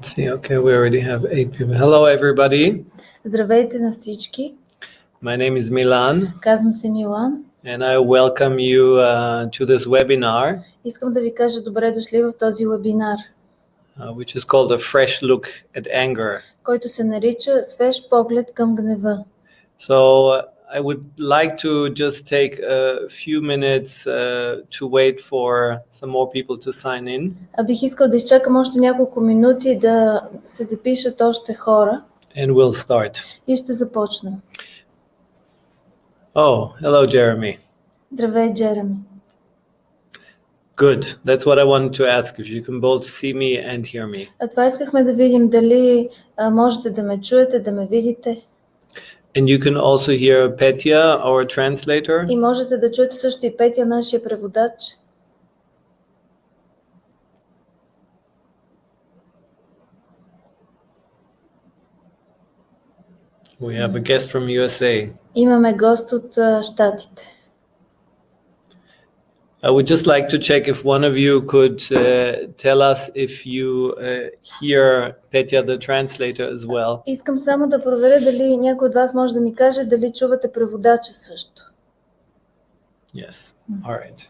Let's see. Okay, we already have 8 people. Hello, everybody. Здравейте на всички. My name is Milan, Казвам се Милан. and I welcome you to this webinar, Искам да ви кажа добре дошли в този вебинар, which is called A Fresh Look at Anger. който се нарича Свеж поглед към гнева. So I would like to just take a few minutes to wait for some more people to sign in. Бих искал да изчакам още няколко минути да се запишат още хора. And we'll start. И ще започнем. Oh, hello, Jeremy. Здравей, Джереми. Good. That's what I wanted to ask, if you can both see me and hear me. Това искахме да видим дали можете да ме чуете, да ме видите. And you can also hear Petya, our translator. И можете да чуете също и Петя, нашия преводач. We have a guest from USA. Имаме гост от Щатите. I would just like to check if one of you could tell us if you hear Petya, the translator, as well. Искам само да проверя дали някой от вас може да ми каже дали чувате преводача също. Yes. All right.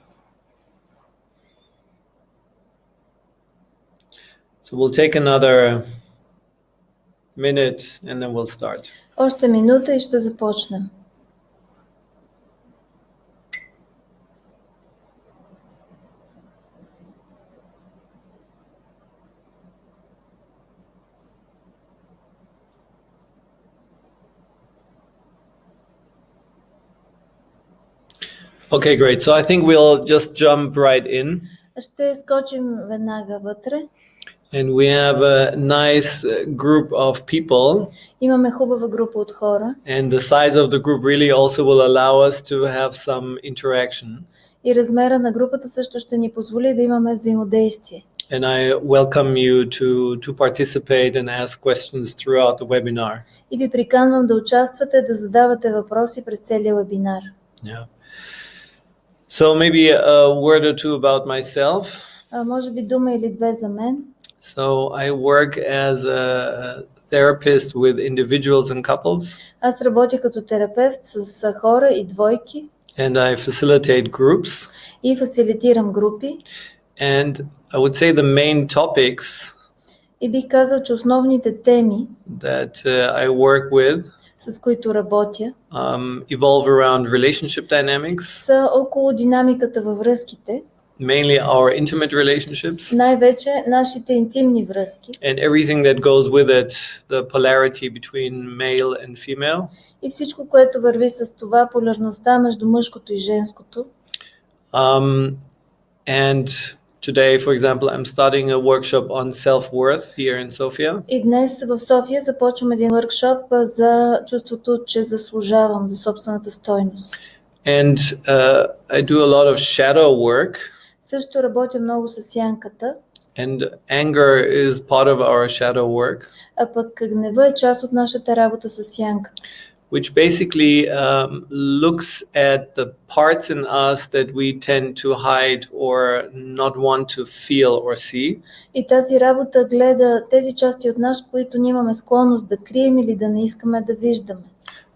So we'll take another minute and then we'll start. Още минута и ще започнем. Okay, great. So I think we'll just jump right in. Ще скочим веднага вътре. And we have a nice group of people. Имаме хубава група от хора. And the size of the group really also will allow us to have some interaction. И размера на групата също ще ни позволи да имаме взаимодействие. And I welcome you to participate and ask questions throughout the webinar. И ви приканвам да участвате, да задавате въпроси през целия вебинар. Yeah. So maybe a word or two about myself. Може би дума или две за мен. So I work as a therapist with individuals and couples. Аз работя като терапевт с хора и двойки. And I facilitate groups. И фасилитирам групи. And I would say the main topics. И бих казал, че основните теми, that I work with, с които работя, evolve around relationship dynamics. Са около динамиката във връзките. Mainly our intimate relationships. Най-вече нашите интимни връзки. And everything that goes with it, the polarity between male and female. И всичко, което върви с това, полярността между мъжкото и женското. And today, for example, I'm starting a workshop on self-worth here in Sofia. И днес в София започвам един workshop за чувството, че заслужавам, за собствената стойност. And I do a lot of shadow work. Също работя много с сянката. And anger is part of our shadow work. А пък гнева е част от нашата работа с сянката. Which basically looks at the parts in us that we tend to hide or not want to feel or see. И тази работа гледа тези части от нас, които нямаме склонност да крием или да не искаме да виждаме.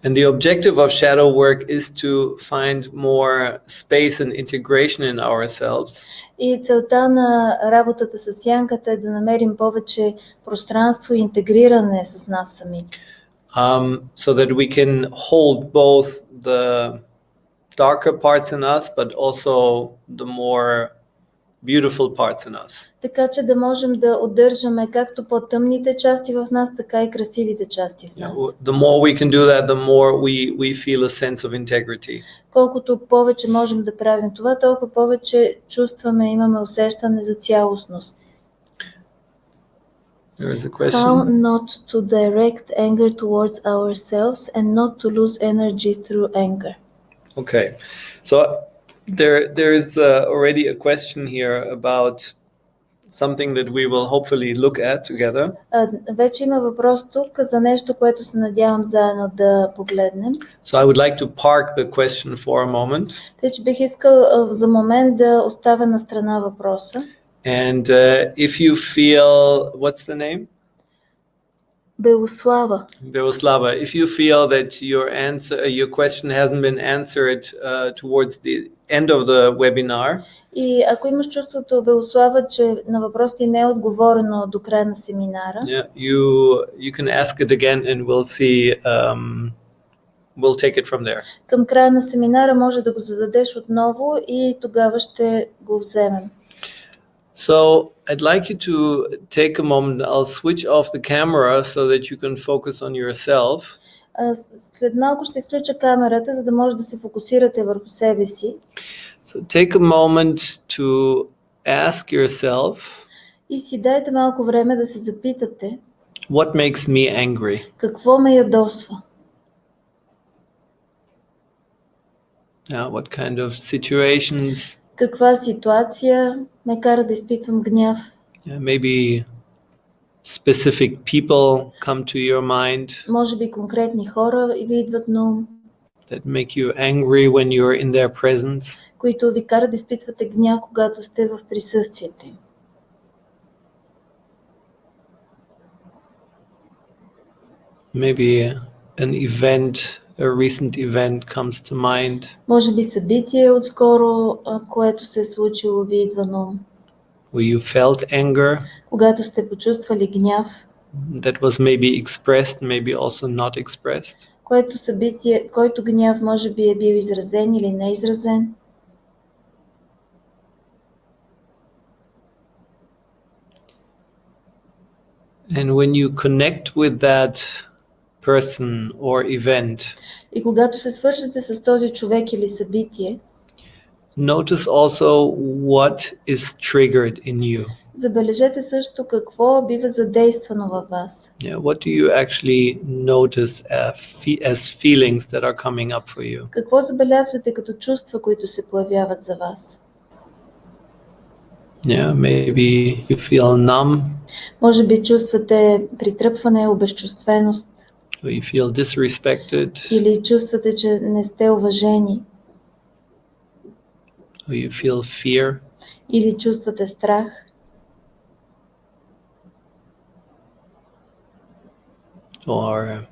And the objective of shadow work is to find more space and integration in ourselves. И целта на работата с сянката е да намерим повече пространство и интегриране с нас сами. So that we can hold both the darker parts in us, but also the more beautiful parts in us. Така че да можем да удържаме както по-тъмните части в нас, така и красивите части в нас. The more we can do that, the more we feel a sense of integrity. Колкото повече можем да правим това, толкова повече чувстваме, имаме усещане за цялостност. There is a question. How not to direct anger towards ourselves and not to lose energy through anger. Okay, so there is already a question here about something that we will hopefully look at together. Вече има въпрос тук за нещо, което се надявам заедно да погледнем. So I would like to park the question for a moment. Тъй, че бих искал за момент да оставя на страна въпроса. And if you feel, what's the name? Белослава. Beoslava, if you feel that your question hasn't been answered towards the end of the webinar, И ако имаш чувството, Белослава, че на въпросите не е отговорено до края на семинара, yeah, you can ask it again and we'll see. We'll take it from there. към края на семинара може да го зададеш отново и тогава ще го вземем. So I'd like you to take a moment. I'll switch off the camera so that you can focus on yourself. След малко ще изключа камерата, за да може да се фокусирате върху себе си. So take a moment to ask yourself, И си дайте малко време да се запитате, what makes me angry? какво ме ядосва? What kind of situations? Каква ситуация ме кара да изпитвам гняв? Maybe specific people come to your mind Може би конкретни хора ви идват на ум, that make you angry when you're in their presence. които ви карат да изпитвате гняв, когато сте в присъствието им. Maybe an event, a recent event comes to mind. Може би събитие отскоро, което се е случило, ви идва на ум. Where you felt anger Когато сте почувствали гняв, that was maybe expressed, maybe also not expressed. което събитие, който гняв може би е бил изразен или неизразен. And when you connect with that person or event, И когато се свържете с този човек или събитие, notice also what is triggered in you. забележете също какво бива задействано във вас. What do you actually notice as feelings that are coming up for you? Какво забелязвате като чувства, които се появяват за вас? Maybe you feel numb. Може би чувствате притръпване, обезчувственост. Or you feel disrespected. Или чувствате, че не сте уважени. Or you feel fear. Или чувствате страх. Or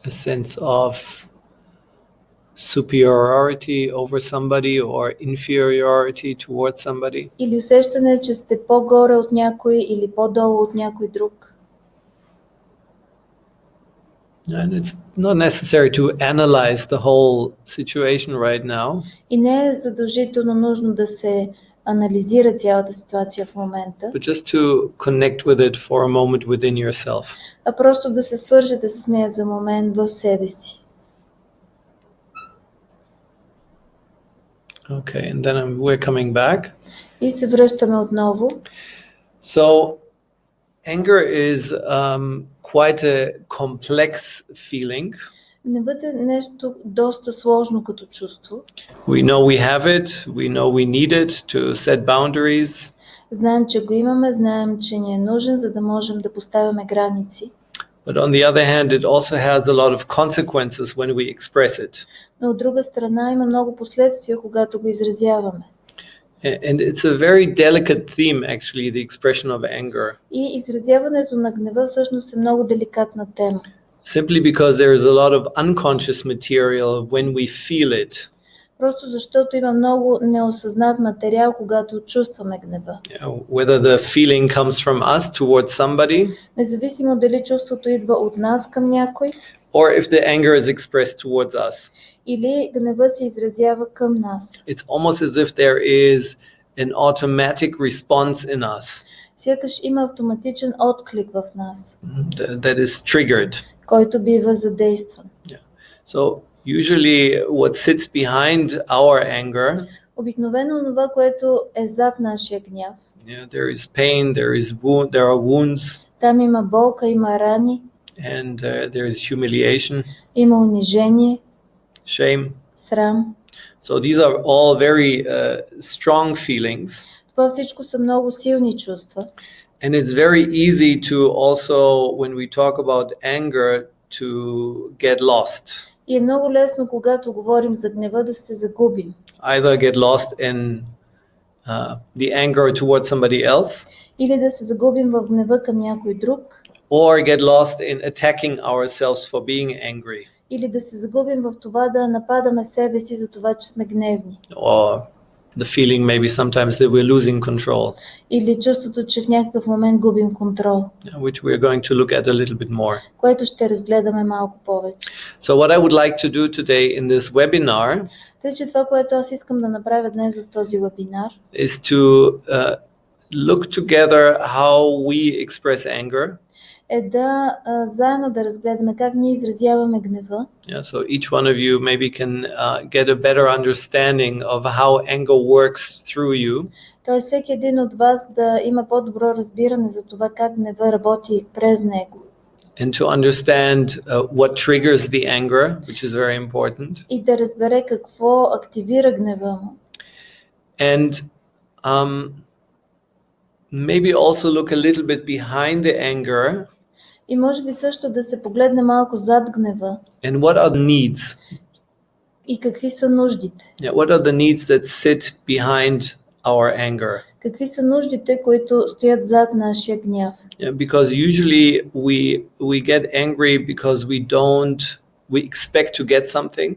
a sense of superiority over somebody or inferiority towards somebody. Или усещане, че сте по-горе от някой или по-долу от някой друг. And it's not necessary to analyze the whole situation right now. И не е задължително нужно да се анализира цялата ситуация в момента, But just to connect with it for a moment within yourself. а просто да се свържете с нея за момент в себе си. Okay, and then we're coming back. И се връщаме отново. So anger is quite a complex feeling. Гневът е нещо доста сложно като чувство. We know we have it, we know we need it to set boundaries. Знаем, че го имаме, знаем, че ни е нужен, за да можем да поставяме граници. But on the other hand, it also has a lot of consequences when we express it. Но от друга страна има много последствия, когато го изразяваме. And it's a very delicate theme, actually, the expression of anger. И изразяването на гнева всъщност е много деликатна тема. Simply because there is a lot of unconscious material when we feel it. Просто защото има много неосъзнат материал, когато чувстваме гнева. Whether the feeling comes from us towards somebody, Независимо дали чувството идва от нас към някой, or if the anger is expressed towards us. или гнева се изразява към нас. It's almost as if there is an automatic response in us Сякаш има автоматичен отклик в нас, that is triggered. който бива задействан. So usually what sits behind our anger, Обикновено това, което е зад нашия гняв, there is pain, there are wounds, там има болка, има рани, and there is humiliation, има унижение, shame. срам. So these are all very strong feelings. Това всичко са много силни чувства. And it's very easy to also, when we talk about anger, to get lost. И е много лесно, когато говорим за гнева, да се загубим. Either get lost in the anger towards somebody else, Или да се загубим в гнева към някой друг, or get lost in attacking ourselves for being angry, Или да се загубим в това да нападаме себе си за това, че сме гневни. or the feeling maybe sometimes that we're losing control, Или чувството, че в някакъв момент губим контрол, which we're going to look at a little bit more. което ще разгледаме малко повече. So what I would like to do today in this webinar Тъй, че това, което аз искам да направя днес в този вебинар, is to look together how we express anger. е да заедно да разгледаме как ние изразяваме гнева. Yeah, so each one of you maybe can get a better understanding of how anger works through you. Тоест всеки един от вас да има по-добро разбиране за това как гнева работи през него. And to understand what triggers the anger, which is very important. И да разбере какво активира гнева му. And maybe also look a little bit behind the anger. И може би също да се погледне малко зад гнева. And what are the needs? И какви са нуждите? Yeah, what are the needs that sit behind our anger? Какви са нуждите, които стоят зад нашия гняв? Yeah, because usually we get angry because we expect to get something.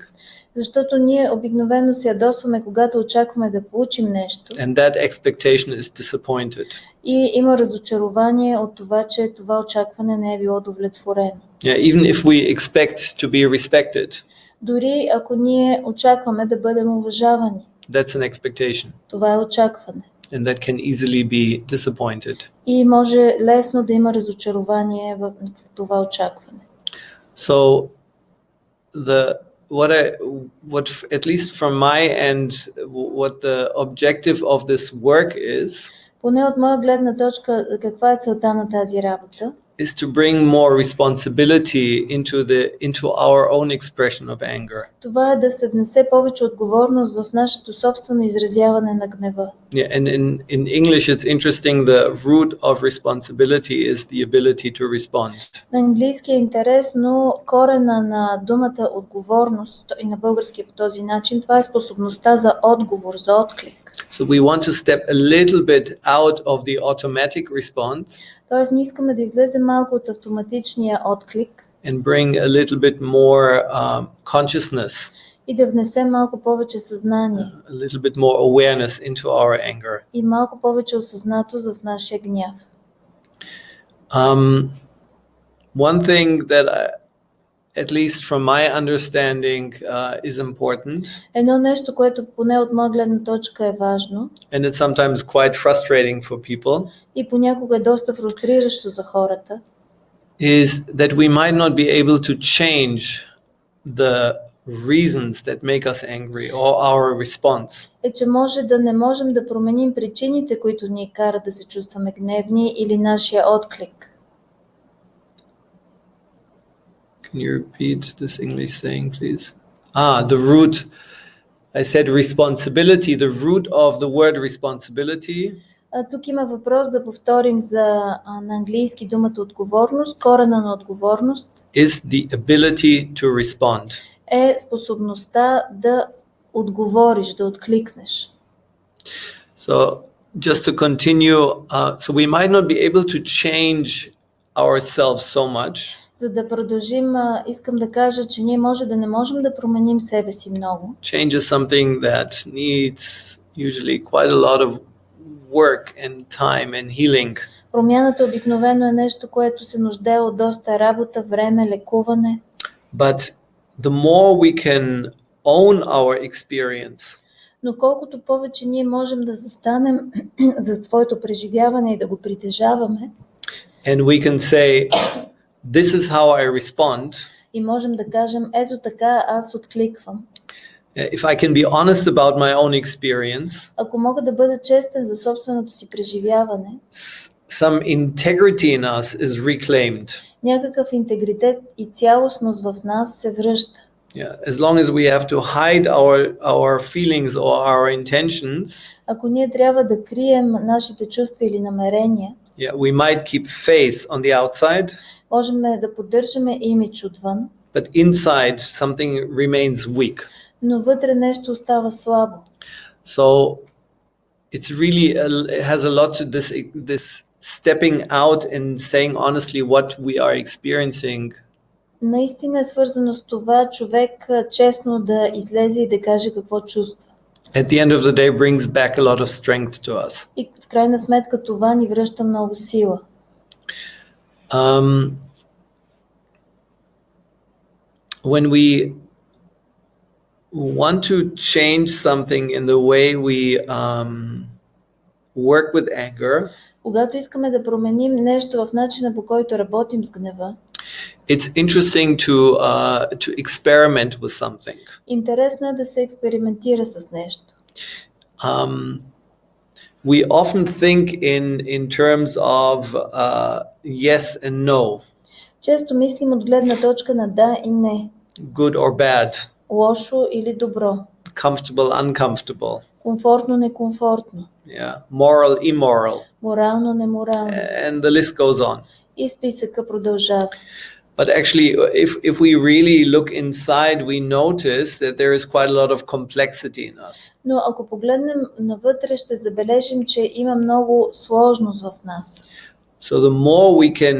Защото ние обикновено се ядосваме, когато очакваме да получим нещо. And that expectation is disappointed. И има разочарование от това, че това очакване не е било удовлетворено. Yeah, even if we expect to be respected, Дори ако ние очакваме да бъдем уважавани, that's an expectation. това е очакване. And that can easily be disappointed. И може лесно да има разочарование в това очакване. So what at least from my end, what the objective of this work is Поне от моя гледна точка, каква е целта на тази работа? Is to bring more responsibility into our own expression of anger. Това е да се внесе повече отговорност в нашето собствено изразяване на гнева. Yeah, and in English it's interesting, the root of responsibility is the ability to respond. На английски е интересно, корена на думата отговорност и на български по този начин, това е способността за отговор, за отклик. So we want to step a little bit out of the automatic response. Тоест, ние искаме да излезем малко от автоматичния отклик And bring a little bit more consciousness, и да внесем малко повече съзнание a little bit more awareness into our anger. и малко повече осъзнатост в нашия гняв. One thing that at least from my understanding is important. Едно нещо, което поне от моя гледна точка е важно. And it's sometimes quite frustrating for people. И понякога е доста фрустриращо за хората. Is that we might not be able to change the reasons that make us angry or our response. Е, че може да не можем да променим причините, които ни карат да се чувстваме гневни или нашия отклик. Can you repeat this English saying, please? The root. I said responsibility. The root of the word responsibility. Тук има въпрос да повторим на английски думата отговорност. Корена на отговорност Is the ability to respond. Е способността да отговориш, да откликнеш. So just to continue, so we might not be able to change ourselves so much. За да продължим, искам да кажа, че ние може да не можем да променим себе си много. Change is something that needs usually quite a lot of work and time and healing. Промяната обикновено е нещо, което се нуждае от доста работа, време, лекуване. But the more we can own our experience, Но колкото повече ние можем да застанем за своето преживяване и да го притежаваме, and we can say, this is how I respond. И можем да кажем, ето така аз откликвам. If I can be honest about my own experience, Ако мога да бъда честен за собственото си преживяване, some integrity in us is reclaimed. някакъв интегритет и цялостност в нас се връща. Yeah, as long as we have to hide our feelings or our intentions, Ако ние трябва да крием нашите чувства или намерения, yeah, we might keep face on the outside, можем да поддържаме имидж отвън, but inside something remains weak. но вътре нещо остава слабо. So it's really it has a lot to this stepping out and saying honestly what we are experiencing Наистина е свързано с това човек честно да излезе и да каже какво чувства. at the end of the day brings back a lot of strength to us. И в крайна сметка това ни връща много сила. When we want to change something in the way we work with anger, Когато искаме да променим нещо в начина, по който работим с гнева, it's interesting to experiment with something. интересно е да се експериментира с нещо. We often think in terms of yes and no, Често мислим от гледна точка на да и не, good or bad, лошо или добро, comfortable, uncomfortable, комфортно, некомфортно, yeah, moral, immoral, морално, неморално. and the list goes on. И списъка продължава. But actually, if we really look inside, we notice that there is quite a lot of complexity in us. Но ако погледнем навътре, ще забележим, че има много сложност в нас. So the more we can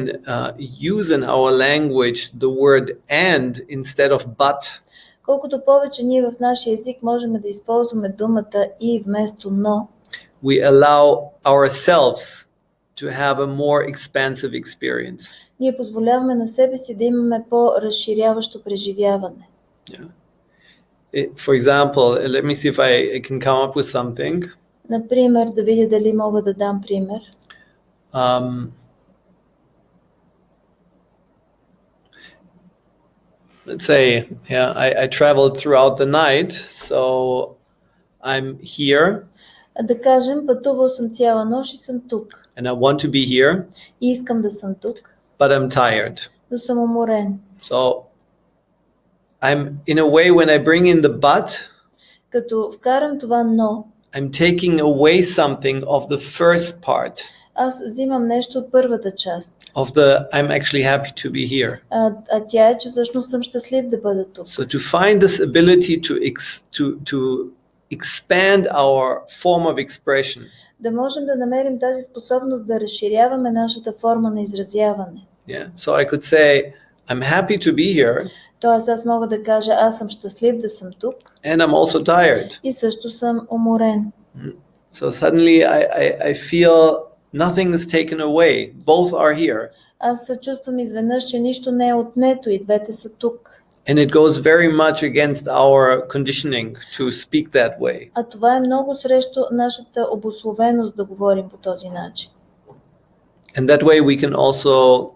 use in our language the word and instead of but, Колкото повече ние в нашия език можем да използваме думата и вместо но, we allow ourselves to have a more expansive experience. ние позволяваме на себе си да имаме по-разширяващо преживяване. Yeah. For example, let me see if I can come up with something. Например, да видя дали мога да дам пример. Let's say, I traveled throughout the night, so I'm here. Да кажем, пътувал съм цяла нощ и съм тук. And I want to be here. И искам да съм тук. But I'm tired. Но съм уморен. So I'm in a way when I bring in the but, като вкарам това но, I'm taking away something of the first part. Аз взимам нещо от първата част. Of the I'm actually happy to be here. А тя е, че всъщност съм щастлив да бъда тук. So to find this ability to expand our form of expression. Да можем да намерим тази способност да разширяваме нашата форма на изразяване. Yeah. So I could say I'm happy to be here. Тоест аз мога да кажа аз съм щастлив да съм тук. And I'm also tired. И също съм уморен. So suddenly I feel nothing is taken away. Both are here. Аз се чувствам изведнъж, че нищо не е отнето и двете са тук. And it goes very much against our conditioning to speak that way. А това е много срещу нашата обусловеност да говорим по този начин. And that way we can also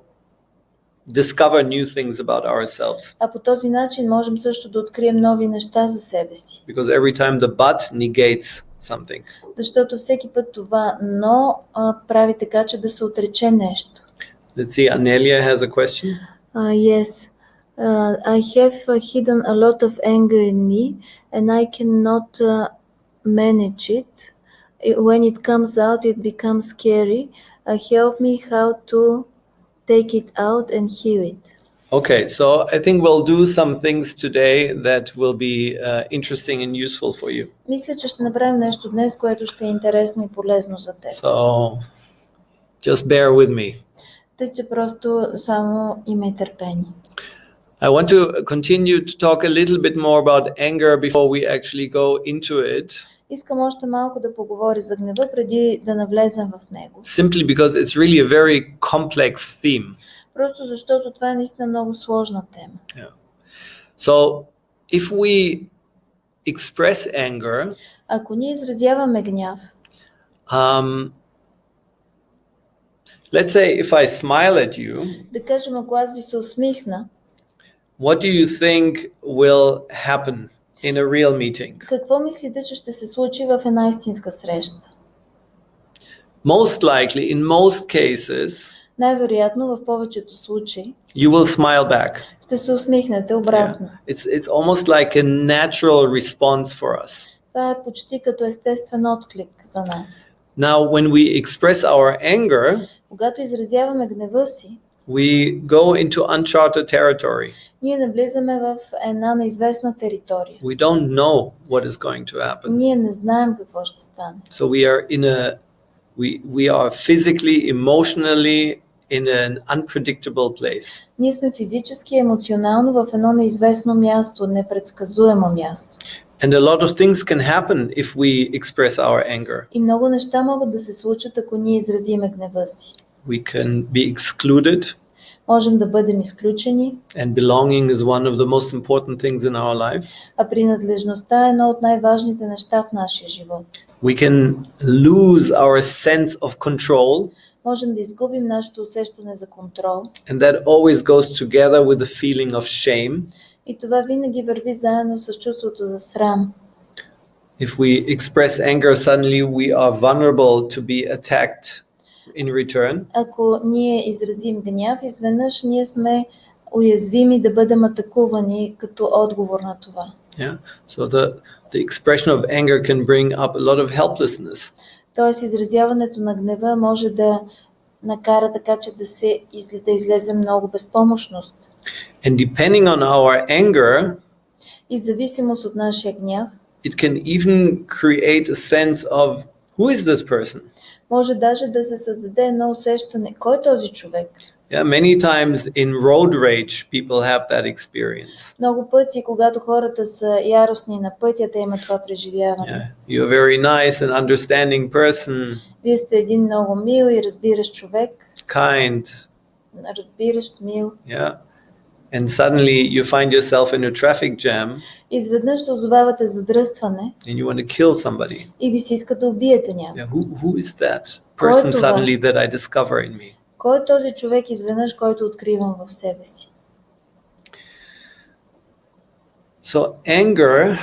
discover new things about ourselves. А по този начин можем също да открием нови неща за себе си. Because every time the but negates something. Защото всеки път това но прави така, че да се отрече нещо. Let's see, Anelia has a question. Yes. I have hidden a lot of anger in me and I cannot manage it. When it comes out, it becomes scary. Help me how to take it out and heal it. Okay, so I think we'll do some things today that will be interesting and useful for you. Мисля, че ще направим нещо днес, което ще е интересно и полезно за теб. So just bear with me. Тъй, че просто само имай търпение. I want to continue to talk a little bit more about anger before we actually go into it. Искам още малко да поговоря за гнева, преди да навлезем в него. Simply because it's really a very complex theme. Просто защото това е наистина много сложна тема. Yeah. So if we express anger, ако ние изразяваме гняв, let's say if I smile at you, да кажем, ако аз ви се усмихна, what do you think will happen in a real meeting? какво мислите, че ще се случи в една истинска среща? Most likely, in most cases, най-вероятно в повечето случаи you will smile back. ще се усмихнете обратно. Yeah. It's almost like a natural response for us. Това е почти като естествен отклик за нас. Now, when we express our anger, когато изразяваме гнева си, we go into uncharted territory. ние навлизаме в една неизвестна територия. We don't know what is going to happen. Ние не знаем какво ще стане. So we are in a We are physically, emotionally in an unpredictable place. Ние сме физически и емоционално в едно неизвестно място, непредсказуемо място. And a lot of things can happen if we express our anger. И много неща могат да се случат, ако ние изразиме гнева си. We can be excluded, Можем да бъдем изключени, and belonging is one of the most important things in our life. а принадлежността е едно от най-важните неща в нашия живот. We can lose our sense of control, Можем да изгубим нашето усещане за контрол. and that always goes together with the feeling of shame. И това винаги върви заедно с чувството за срам. If we express anger, suddenly we are vulnerable to be attacked in return. Ако ние изразим гняв, изведнъж ние сме уязвими да бъдем атакувани като отговор на това. Yeah. So the expression of anger can bring up a lot of helplessness. Тоест, изразяването на гнева може да накара така, че да излезе много безпомощност. And depending on our anger, И в зависимост от нашия гняв, it can even create a sense of who is this person? може даже да се създаде едно усещане, кой е този човек? Yeah, many times in road rage, people have that experience. Много пъти, когато хората са яростни на пътя, те имат това преживяване. Yeah, you're a very nice and understanding person, Вие сте един много мил и разбиращ човек, kind, разбиращ, мил. yeah. And suddenly you find yourself in a traffic jam Изведнъж се озовавате в задръстване and you want to kill somebody. и ви се иска да убиете някого. Yeah, who is that Кой е person това? suddenly that I discover in me? Кой е този човек изведнъж, който откривам в себе си? So anger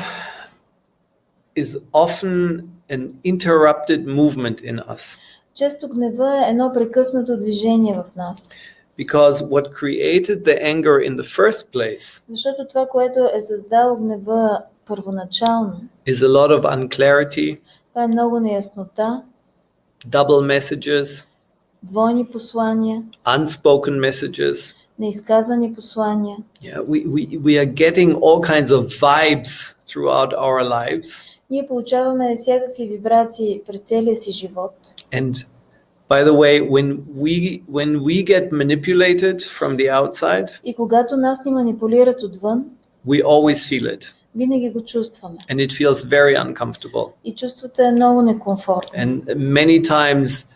is often an interrupted movement in us, Често гнева е едно прекъснато движение в нас. because what created the anger in the first place Защото това, което е създало гнева първоначално, is a lot of unclarity, това е много неяснота, double messages, двойни послания, unspoken messages. неизказани послания. Yeah, we are getting all kinds of vibes throughout our lives. Ние получаваме всякакви вибрации през целия си живот. And by the way, when we get manipulated from the outside, И когато нас ни манипулират отвън, we always feel it. винаги го чувстваме. And it feels very uncomfortable. И чувството е много некомфортно. And many times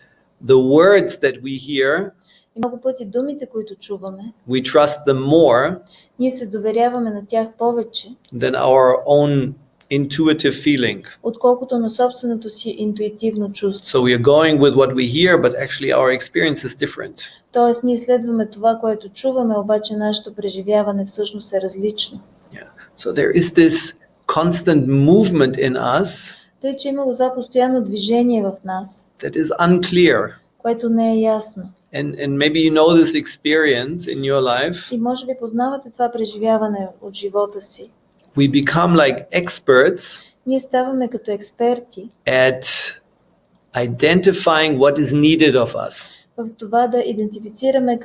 the words that we hear, И много пъти думите, които чуваме, we trust them more ние се доверяваме на тях повече, than our own intuitive feeling. отколкото на собственото си интуитивно чувство. So we are going with what we hear, but actually our experience is different. Тоест, ние следваме това, което чуваме, обаче нашето преживяване всъщност е различно. Yeah. So there is this constant movement in us Тъй, че има това постоянно движение в нас, that is unclear. което не е ясно. And maybe you know this experience in your life. И може би познавате това преживяване от живота си. We become like experts Ние ставаме като експерти at identifying what is needed of us. в това да идентифицираме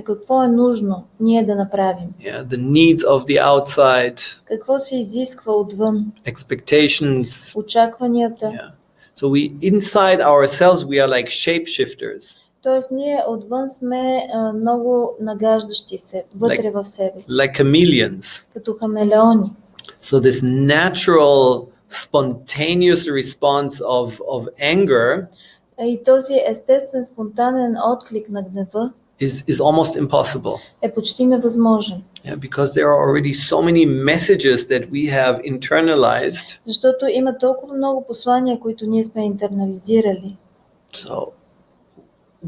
какво е нужно ние да направим. Yeah, the needs of the outside, Какво се изисква отвън, expectations. очакванията. Yeah. So inside ourselves we are like shapeshifters, Тоест ние отвън сме много нагаждащи се, вътре в себе си, like chameleons. като хамелеони. So this natural, spontaneous response of anger И този естествен, спонтанен отклик на гнева is almost impossible. е почти невъзможен. Yeah, because there are already so many messages that we have internalized. Защото има толкова много послания, които ние сме интернализирали. So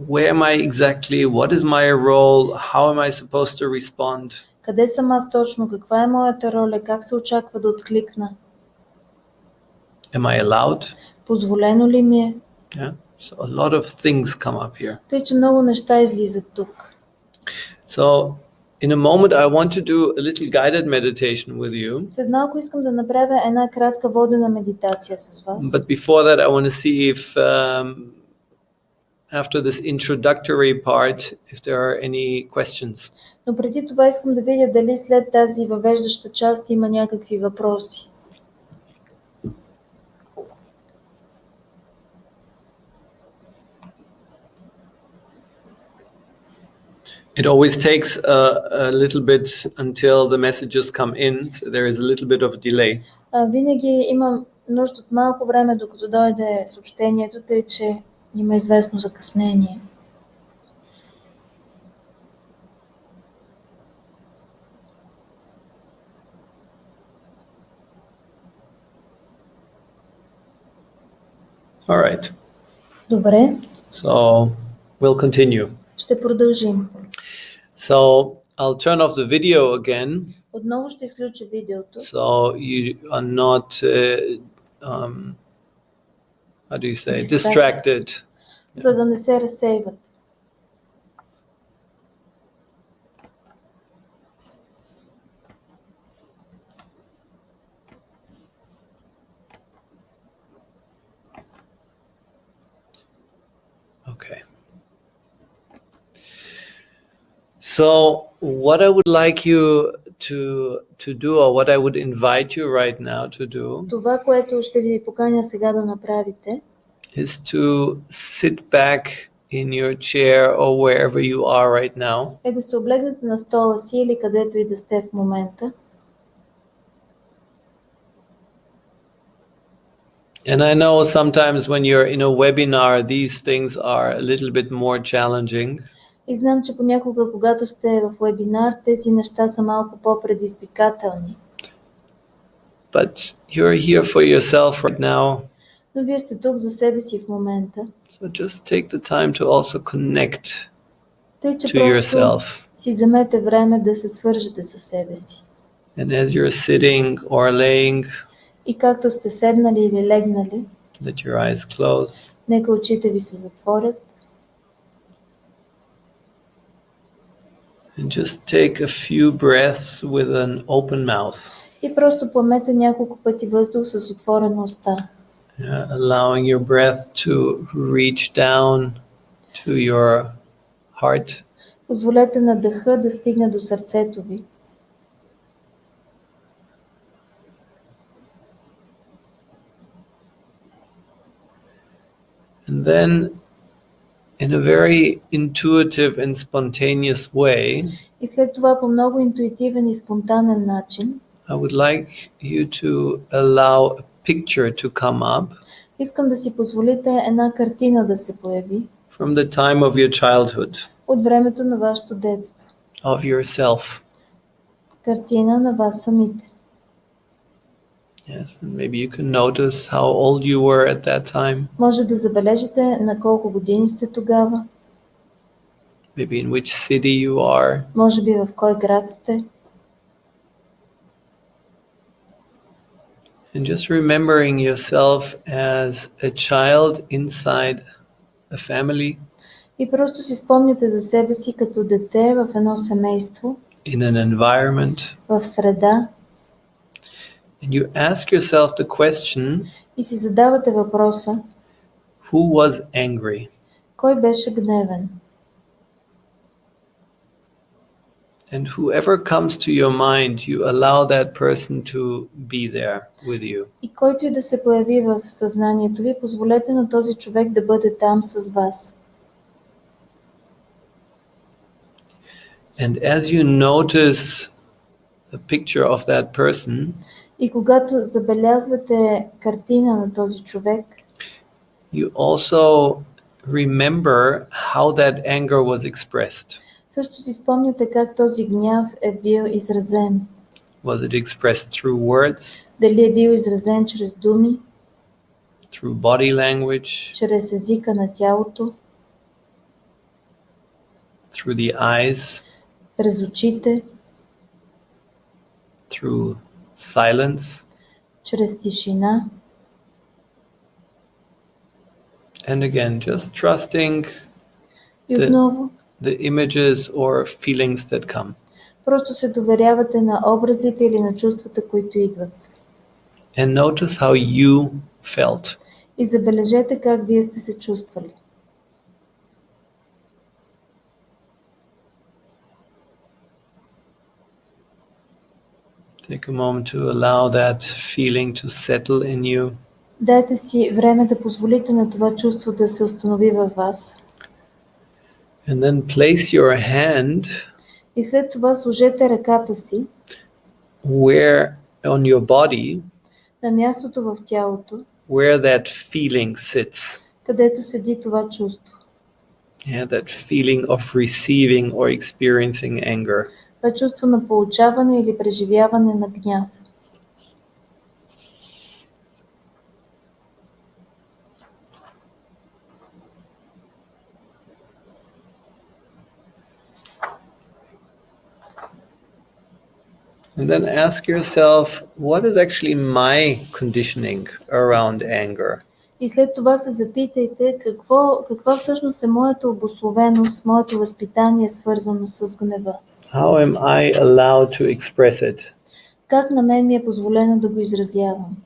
where am I exactly? What is my role? How am I supposed to respond? Къде съм аз точно? Каква е моята роля? Как се очаква да откликна? Am I allowed? Позволено ли ми е? Yeah. So a lot of things come up here. Тъй, че много неща излизат тук. So in a moment I want to do a little guided meditation with you. След малко искам да направя една кратка водена медитация с вас. But before that I want to see if after this introductory part if there are any questions. Но преди това искам да видя дали след тази въвеждаща част има някакви въпроси. It always takes a little bit until the messages come in, so there is a little bit of a delay. Винаги има нужда от малко време, докато дойде съобщението, тъй че има известно закъснение. All right. Добре, So we'll continue. ще продължим. So I'll turn off the video again, Отново ще изключа видеото, so you are not, how do you say, distracted. за да не се разсейват. Okay. So what I would like you to do, or what I would invite you right now to do, Това, което ще ви поканя сега да направите, is to sit back in your chair or wherever you are right now, е да се облегнете на стола си или където и да сте в момента. and I know sometimes when you're in a webinar, these things are a little bit more challenging, И знам, че понякога, когато сте в вебинар, тези неща са малко по-предизвикателни. but you're here for yourself right now, Но вие сте тук за себе си в момента. so just take the time to also connect Тъй, че to просто yourself. си вземете време да се свържете със себе си. And as you're sitting or laying, И както сте седнали или легнали, let your eyes close. нека очите ви се затворят. And just take a few breaths with an open mouth, И просто поемете няколко пъти въздух с отворена уста. allowing your breath to reach down to your heart, Позволете на дъха да стигне до сърцето ви. and then in a very intuitive and spontaneous way, И след това по много интуитивен и спонтанен начин, I would like you to allow a picture to come up искам да си позволите една картина да се появи from the time of your childhood, от времето на вашето детство. of yourself. Картина на вас самите. Yes, and maybe you can notice how old you were at that time, Може да забележите на колко години сте тогава, maybe in which city you are, може би в кой град сте. and just remembering yourself as a child inside a family, И просто си спомняте за себе си като дете в едно семейство, in an environment, в среда, and you ask yourself the question, и си задавате въпроса: who was angry? кой беше гневен? And whoever comes to your mind, you allow that person to be there with you. И който и да се появи в съзнанието ви, позволете на този човек да бъде там с вас. And as you notice the picture of that person, И когато забелязвате картина на този човек, you also remember how that anger was expressed. също си спомняте как този гняв е бил изразен. Was it expressed through words, Дали е бил изразен чрез думи, through body language, чрез езика на тялото, through the eyes, през очите, through silence? чрез тишина. And again, just trusting И отново, the images or feelings that come. просто се доверявате на образите или на чувствата, които идват. And notice how you felt. И забележете как вие сте се чувствали. Take a moment to allow that feeling to settle in you. Дайте си време да позволите на това чувство да се установи във вас. And then place your hand И след това сложете ръката си where on your body на мястото в тялото, where that feeling sits. където седи това чувство. Yeah, that feeling of receiving or experiencing anger. Това чувство на получаване или преживяване на гняв. And then ask yourself, what is actually my conditioning around anger? И след това се запитайте каква всъщност е моята обусловеност, моето възпитание, свързано с гнева. How am I allowed to express it? Как на мен ми е позволено да го изразявам?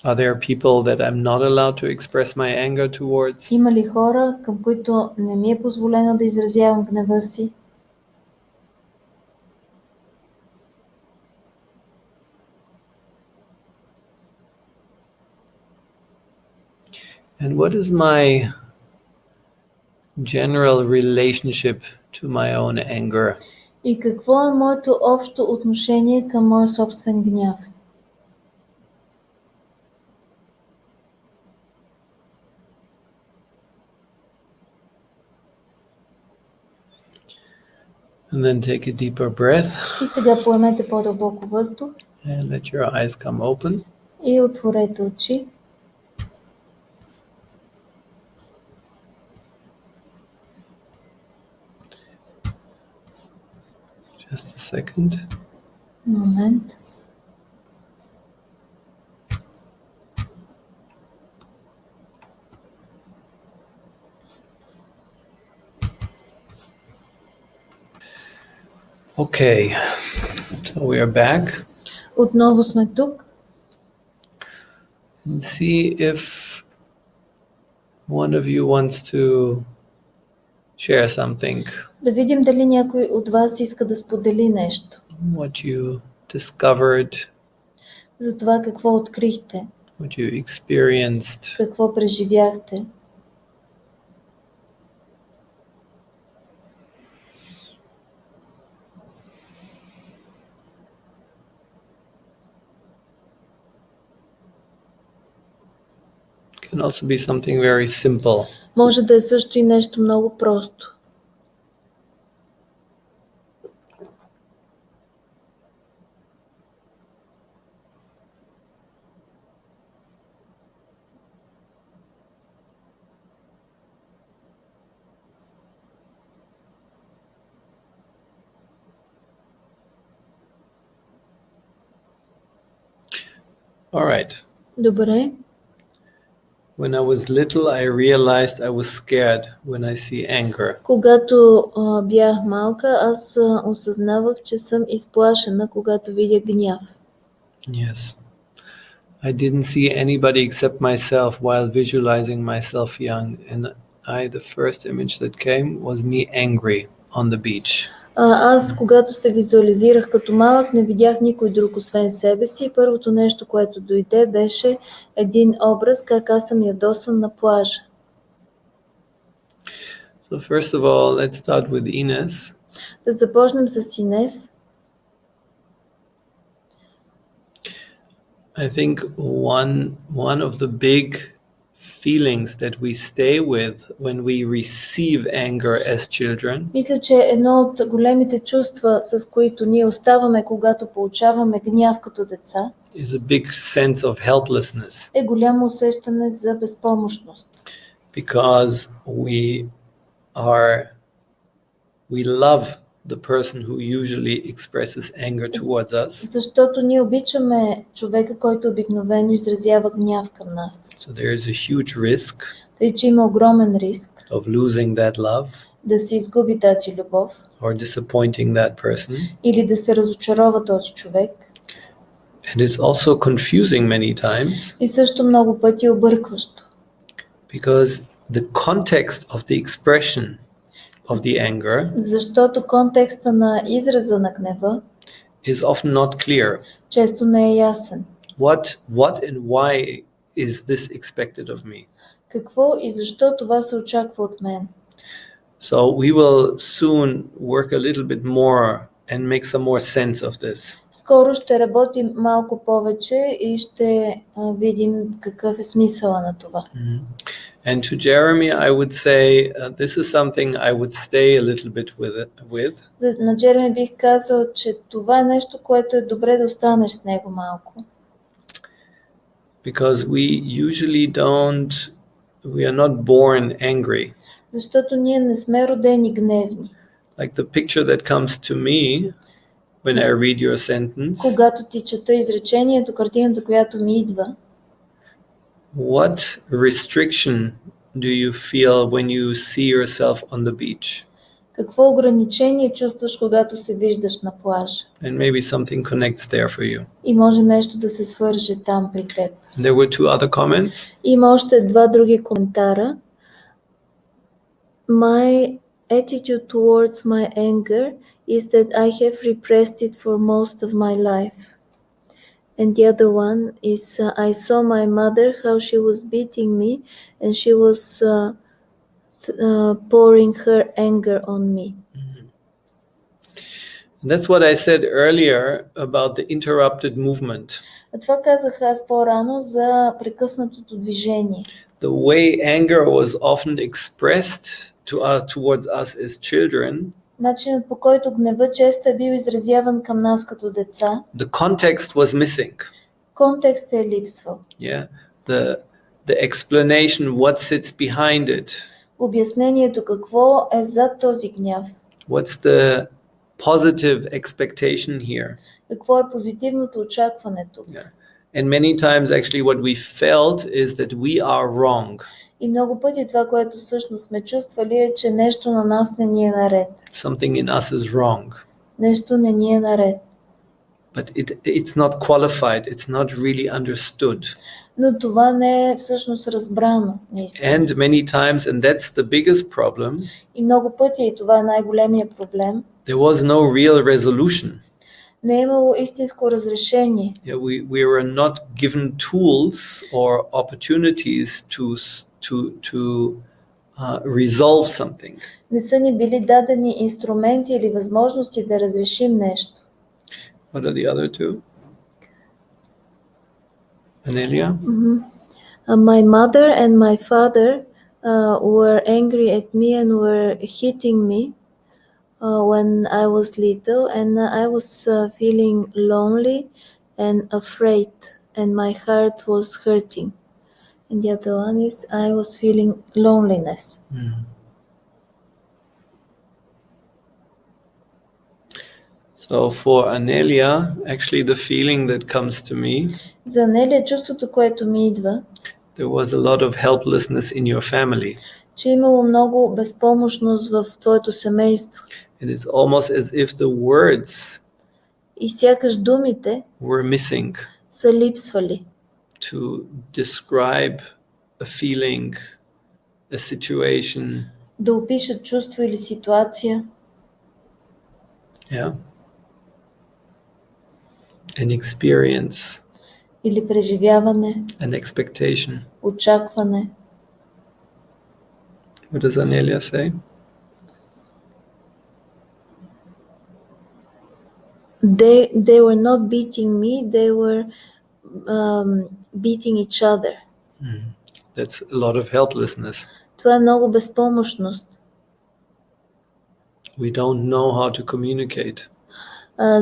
Are there people that I'm not allowed to express my anger towards? Има ли хора, към които не ми е позволено да изразявам гнева си? And what is my general relationship to my own anger? И какво е моето общо отношение към моя собствен гняв? And then take a deeper breath И сега поемете по-дълбоко въздух and let your eyes come open. и отворете очи. Just a second. Момент. Okay, so we are back. Отново сме тук. And see if one of you wants to share something, Да видим дали някой от вас иска да сподели нещо. what you discovered, За това какво открихте, what you experienced. какво преживяхте. It can also be something very simple. Може да е също и нещо много просто. All right. Добре. When I was little, I realized I was scared when I see anger. Когато бях малка, аз осъзнавах, че съм изплашена, когато видя гняв. Yes. I didn't see anybody except myself while visualizing myself young, and the first image that came was me angry on the beach. Аз, когато се визуализирах като малък, не видях никой друг освен себе си. Първото нещо, което дойде, беше един образ, как аз съм ядосан на плажа. So first of all, let's start with Ines. Да започнем с Инес. I think one of the big feelings that we stay with when we receive anger as children Мисля, че едно от големите чувства, с които ние оставаме, когато получаваме гняв като деца, is a big sense of helplessness, е голямо усещане за безпомощност. because we love the person who usually expresses anger towards us. Защото ние обичаме човека, който обикновено изразява гняв към нас. So there is a huge risk Тъй, че има огромен риск of losing that love да се изгуби тази любов or disappointing that person. или да се разочарова този човек. And it's also confusing many times И също много пъти е объркващо. because the context of the expression of the anger Защото контекста на израза на гнева is often not clear. често не е ясен. What and why is this expected of me? Какво и защо това се очаква от мен? So we will soon work a little bit more and make some more sense of this. Скоро ще работим малко повече и ще видим какъв е смисъла на това. And to Jeremy, I would say this is something I would stay a little bit with. На Джереми бих казал, че това е нещо, което е добре да останеш с него малко. Because we are not born angry. Защото ние не сме родени гневни. Like the picture that comes to me when I read your sentence. Когато ти чета изречението, картината, която ми идва. What restriction do you feel when you see yourself on the beach? Какво ограничение чувстваш, когато се виждаш на плажа? And maybe something connects there for you. И може нещо да се свърже там при теб. There were two other comments. Има още два други коментара. My attitude towards my anger is that I have repressed it for most of my life. And the other one is I saw my mother, how she was beating me, and she was pouring her anger on me. That's what I said earlier about the interrupted movement. Това казах аз по-рано за прекъснатото движение. The way anger was often expressed towards us as children. Начинът, по който гнева често е бил изразяван към нас като деца. The context was missing. Контекстът е липсвал. Yeah, the explanation, what sits behind it. Обяснението какво е зад този гняв. What's the positive expectation here? Какво е позитивното очакване тук? Yeah. And many times actually what we felt is that we are wrong. И много пъти това, което всъщност сме чувствали е, че нещо на нас не ни е наред. Something in us is wrong. Нещо не ни е наред. But it's not qualified, it's not really understood. Но това не е всъщност разбрано, наистина. And many times, and that's the biggest problem, И много пъти, и това е най-големия проблем, there was no real resolution. не е имало истинско разрешение. Yeah, we were not given tools or opportunities to resolve something. Не са ни били дадени инструменти или възможности да разрешим нещо. What are the other two? Anelia? My mother and my father were angry at me and were hitting me when I was little, and I was feeling lonely and afraid, and my heart was hurting. And the other one is I was feeling loneliness. So for Anelia, actually the feeling that comes to me, За Анелия чувството, което ми идва, there was a lot of helplessness in your family. че имало много безпомощност в твоето семейство. It is almost as if the words И сякаш думите were missing са липсвали to describe a feeling, a situation. да опишат чувство или ситуация. Yeah. An experience. Или преживяване, An expectation. очакване. What does Anelia say? They were not beating me, they were beating each other. That's a lot of helplessness. Това е много безпомощност. We don't know how to communicate.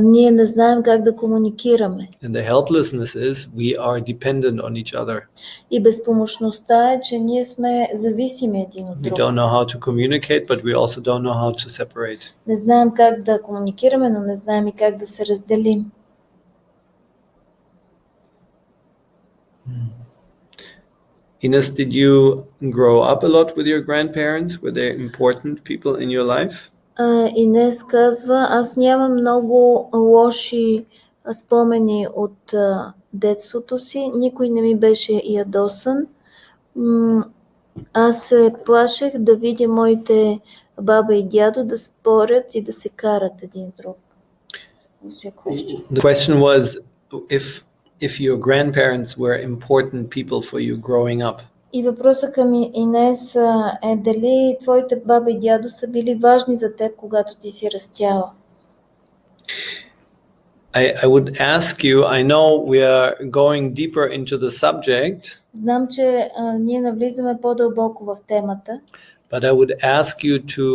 Ние не знаем как да комуникираме. And the helplessness is we are dependent on each other. И безпомощността е, че ние сме зависими един от We друг. don't know how to communicate, but we also don't know how to separate. Не знаем как да комуникираме, но не знаем и как да се разделим. Ines, did you grow up a lot with your grandparents? Were they important people in your life? Инес казва, аз нямам много лоши спомени от детството си. Никой не ми беше ядосан. Аз се плашех да видя моите баба и дядо да спорят и да се карат един с друг. The question was if your grandparents were important people for you growing up. И въпросът към Инес е дали твоите баба и дядо са били важни за теб, когато ти си растяла. I would ask you, I know we are going deeper into the subject. Знам, че ние навлизаме по-дълбоко в темата. But I would ask you to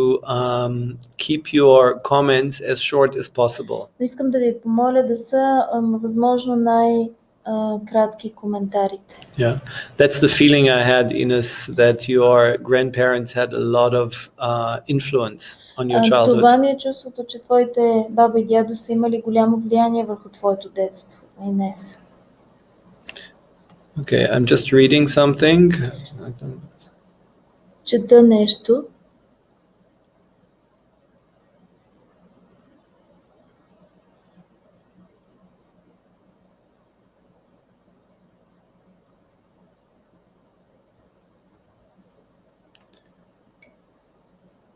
keep your comments as short as possible. Но искам да ви помоля да са възможно най-кратки коментарите. Yeah, that's the feeling I had, Ines, that your grandparents had a lot of influence on your childhood. Това ми е чувството, че твоите баба и дядо са имали голямо влияние върху твоето детство, Инес. Okay, I'm just reading something. Чета нещо.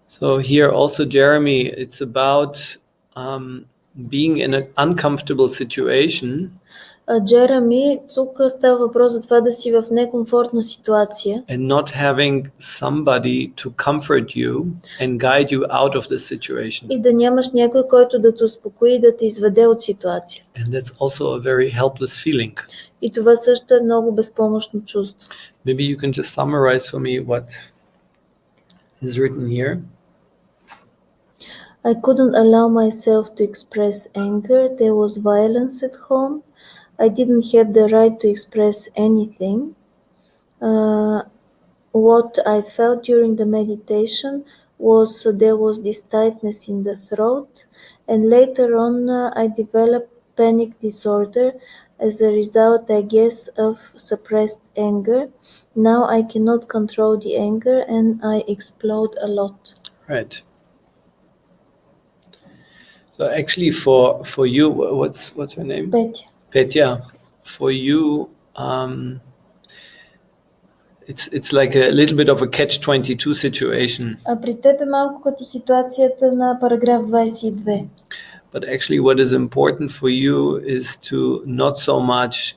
So here also, Jeremy, it's about being in an uncomfortable situation. Джереми, тук става въпрос за това да си в некомфортна ситуация. And not having somebody to comfort you and guide you out of this situation. И да нямаш някой, който да те успокои и да те изведе от ситуация. And that's also a very helpless feeling. И това също е много безпомощно чувство. Maybe you can just summarize for me what is written here. I couldn't allow myself to express anger. There was violence at home. I didn't have the right to express anything. What I felt during the meditation was there was this tightness in the throat, and later on I developed panic disorder as a result, I guess, of suppressed anger. Now I cannot control the anger and I explode a lot. Right. So actually for you, what's her name? Петя. Petya, for you, it's like a little bit of a catch-22 situation. При теб е малко като ситуацията на параграф 22. But actually what is important for you is to not so much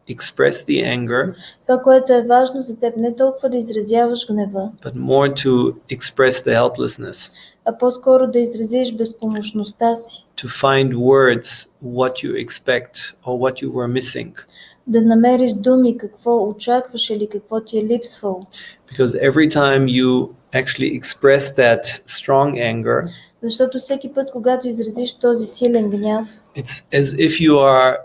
express the anger, Това, което е важно за теб, не толкова да изразяваш гнева, but more to express the helplessness, а по-скоро да изразиш безпомощността си. to find words what you expect or what you were missing. Да намериш думи какво очакваш или какво ти е липсвало. Because every time you actually express that strong anger, Защото всеки път, когато изразиш този силен гняв, it's as if you are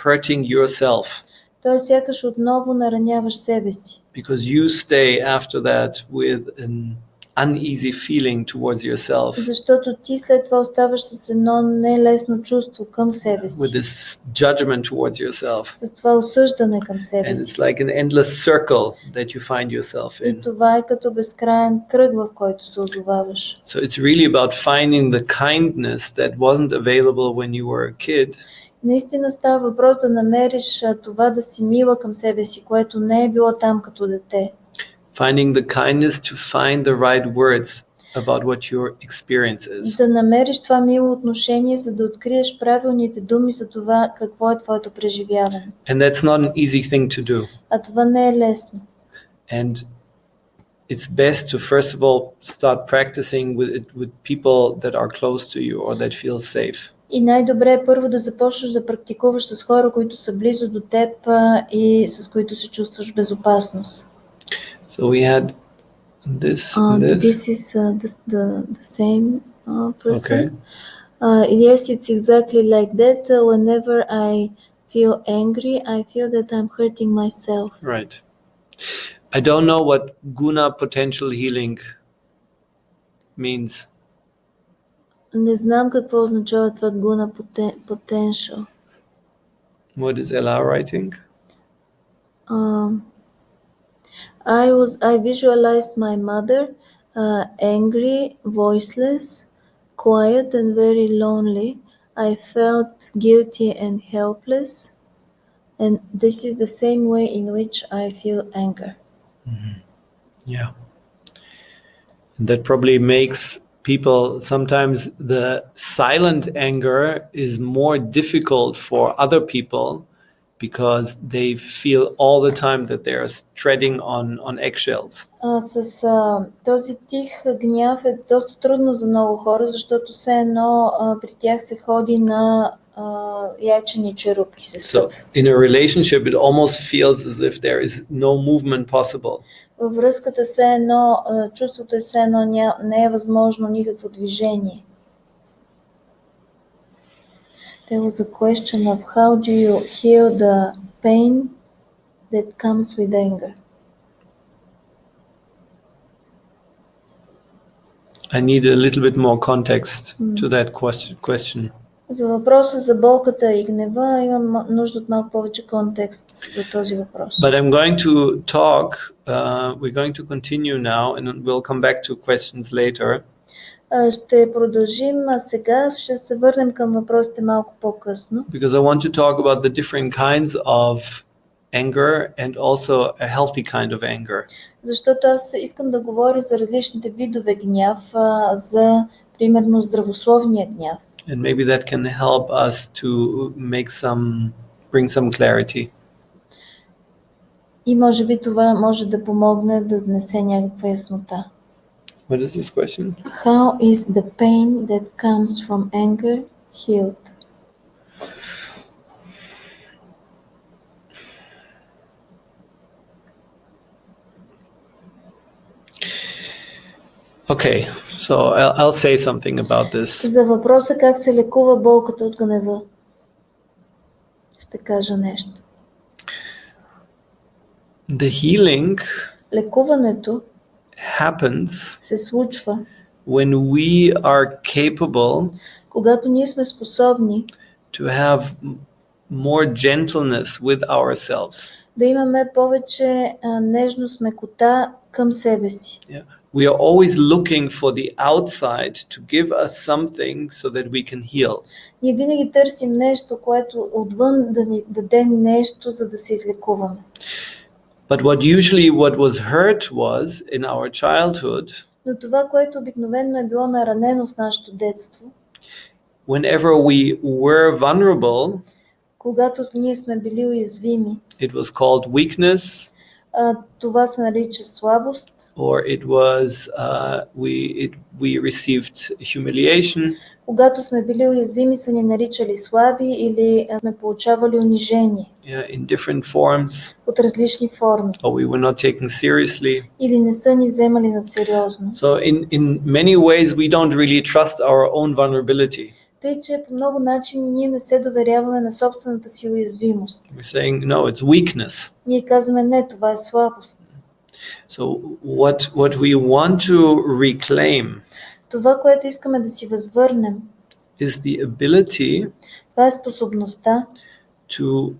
hurting yourself. той сякаш отново нараняваш себе си. Because you stay after that with an uneasy feeling towards yourself. Защото ти след това оставаш с едно нелесно чувство към себе си. With this judgment towards yourself. С това осъждане към себе And си. it's like an endless circle that you find yourself И in. това е като безкрайен кръг, в който се озоваваш. So it's really about finding the kindness that wasn't available when you were a kid. Наистина става въпрос да намериш това да си мила към себе си, което не е било там като дете. Finding the kindness to find the right words about what your experience is. Да намериш това мило отношение, за да откриеш правилните думи за това какво е твоето преживяване. And that's not an easy thing to do. А това не е лесно. And it's best to first of all start practicing with people that are close to you or that feel safe. И най-добре е първо да започнеш да практикуваш с хора, които са близо до теб и с които се чувстваш безопасност. So we had this. This is the same person. Okay. Yes, it's exactly like that. Whenever I feel angry, I feel that I'm hurting myself. Right. I don't know what guna potential healing means. Не знам какво означава това guna potential. What is Ella writing? I visualized my mother angry, voiceless, quiet and very lonely. I felt guilty and helpless. And this is the same way in which I feel anger. Mm-hmm. Yeah. And that probably makes people, sometimes the silent anger is more difficult for other people because they feel all the time that they are treading on eggshells. Този тих гняв е доста трудно за много хора, защото все едно при тях се ходи на яйчени черупки се So стъпва. in a relationship it almost feels as if there is no movement possible. Във връзката все едно, чувството е все едно не е възможно никакво движение. There was a question of how do you heal the pain that comes with anger. I need a little bit more context to that question. За въпроса за болката и гнева имам нужда от малко повече контекст за този въпрос. But I'm going to talk, we're going to continue now and we'll come back to questions later. Ще продължим сега, ще се върнем към въпросите малко по-късно. Because I want to talk about the different kinds of anger and also a healthy kind of anger. Защото аз искам да говоря за различните видове гняв, за примерно здравословния гняв. And maybe that can help us to bring some clarity. И може би това може да помогне да внесе някаква яснота. What is this question? How is the pain that comes from anger healed? Okay, so I'll say something about this. За въпроса как се лекува болката от гнева, ще кажа нещо. The healing Лекуването happens се случва, when we are capable когато ние сме способни to have more gentleness with ourselves. да имаме повече нежност, мекота към себе си. Yeah. We are always looking for the outside to give us something so that we can heal. Ние винаги търсим нещо, което отвън да ни даде нещо, за да се излекуваме. But what was hurt was in our childhood, Но това, което обикновено е било наранено в нашето детство, whenever we were vulnerable, когато ние сме били уязвими, it was called weakness, това се нарича слабост, or it was we received humiliation. Когато сме били уязвими, са ни наричали слаби или сме получавали унижение. In different forms. От различни форми. Or we were not taken seriously. Или не са ни вземали на сериозно. So in many ways we don't really trust our own vulnerability. Тъй, че по много начини ние не се доверяваме на собствената си уязвимост. We're saying no, it's weakness. Ние казваме не, това е слабост. So what we want to reclaim, това, което искаме да си възвърнем, is the ability това е способността to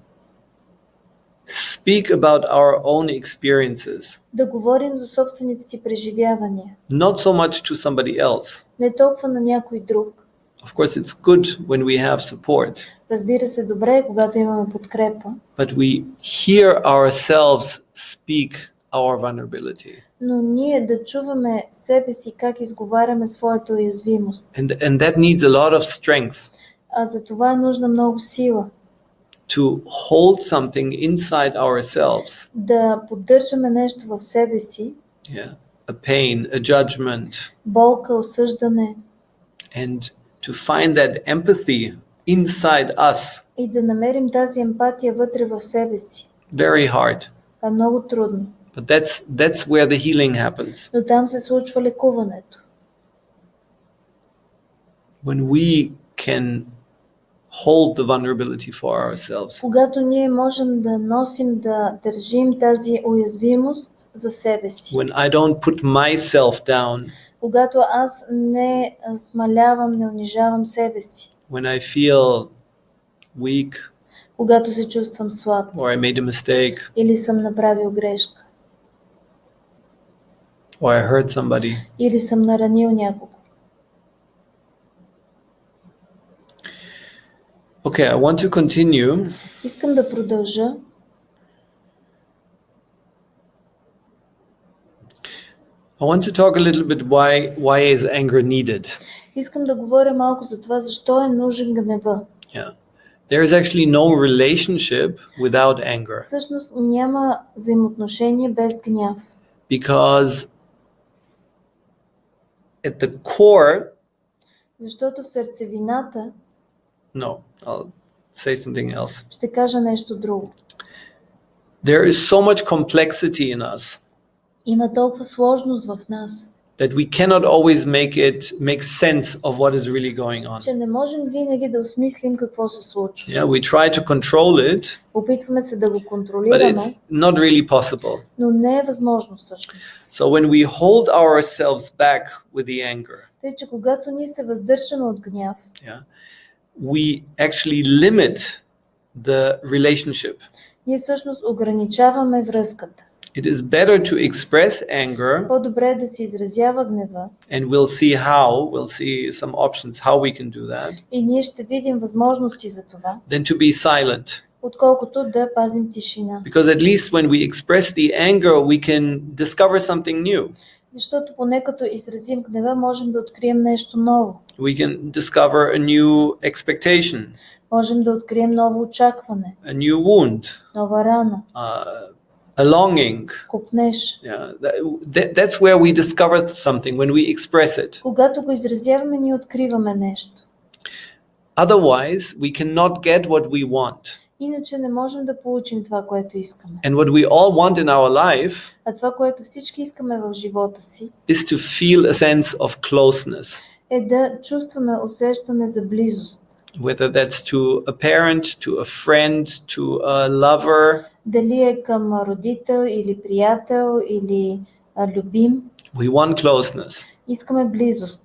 speak about our own experiences. Да говорим за собствените си преживявания. Not so much to somebody else. Не толкова на някой друг. Of course, it's good when we have support. Разбира се, добре е, когато имаме подкрепа. But we hear ourselves speak our vulnerability. Но ние да чуваме себе си как изговаряме своята уязвимост. And that needs a lot of strength. А за това е нужна много сила. To hold something inside ourselves. Да поддържаме нещо в себе си. Yeah, a pain, a judgment. Болка, осъждане. And to find that empathy inside us. И да намерим тази емпатия вътре в себе си. Very hard. Това е много трудно. But that's where the healing happens. Но там се случва лекуването. When we can hold the vulnerability for ourselves. Когато ние можем да носим, да държим тази уязвимост за себе си. When I don't put myself down. Когато аз не смалявам, не унижавам себе си. When I feel weak. Когато се чувствам слаб. Or I made a mistake. Или съм направил грешка. Or I hurt somebody. Или съм наранил някого. Okay, I want to continue. Искам да продължа. I want to talk a little bit why is anger needed. Искам да говоря малко за това, защо е нужен гнева. Yeah. There is actually no relationship without anger, Всъщност няма взаимоотношение без гняв. because at the core, Защото в сърцевината, no, I'll say something else. ще кажа нещо друго. There is so much complexity in us Има толкова сложност в нас, that we cannot always make sense of what is really going on. че не можем винаги да осмислим какво се случва. Yeah, we try to control it, Опитваме се да го but контролираме, it's not really possible. но не е възможно всъщност. So when we hold ourselves back with the anger, Тъй, че когато ние се въздържаме от гняв, yeah, we actually limit the relationship. ние всъщност ограничаваме връзката. It is better to express anger, По-добре е да се изразява гнева and we'll see some options how we can do that, и ние ще видим възможности за това, than to be silent. отколкото да пазим тишина. Because at least when we express the anger, we can discover something new. Защото поне като изразим гнева, можем да открием нещо ново. We can discover a new expectation, Можем да открием ново очакване, a new wound, нова рана, a longing. копнеж. Yeah, that's where we discover something, when we express it. Когато го изразяваме, ние откриваме нещо. Otherwise, we cannot get what we want. Иначе не можем да получим това, което искаме. And what we all want in our life А това, което всички искаме в живота си, is to feel a sense of closeness, е да чувстваме усещане за близост. whether that's to a parent, to a friend, to a lover. Дали е към родител или приятел или любим, We want closeness. искаме близост.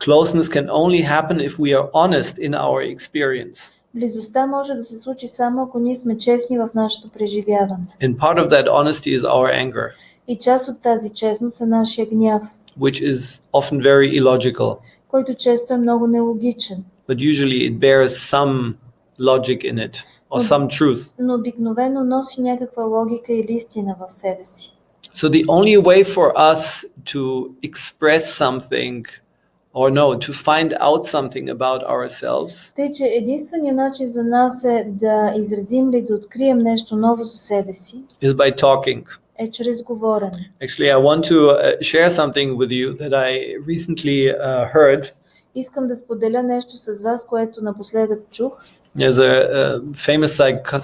Closeness can only happen if we are honest in our experience. Близостта може да се случи само ако ние сме честни в нашето преживяване. And part of that honesty is our anger, И част от тази честност е нашия гняв, which is often very illogical, който често е много нелогичен, but usually it bears some logic in it or some truth. но обикновено носи някаква логика или истина в себе си. So the only way for us to express something, or no, to find out something about ourselves, Тъй, че единственият начин за нас е да изразим или да открием нещо ново за себе си, is by talking. е чрез говорене. Actually, I want to share something with you that I recently heard. Искам да споделя нещо с вас, което напоследък чух. There's a famous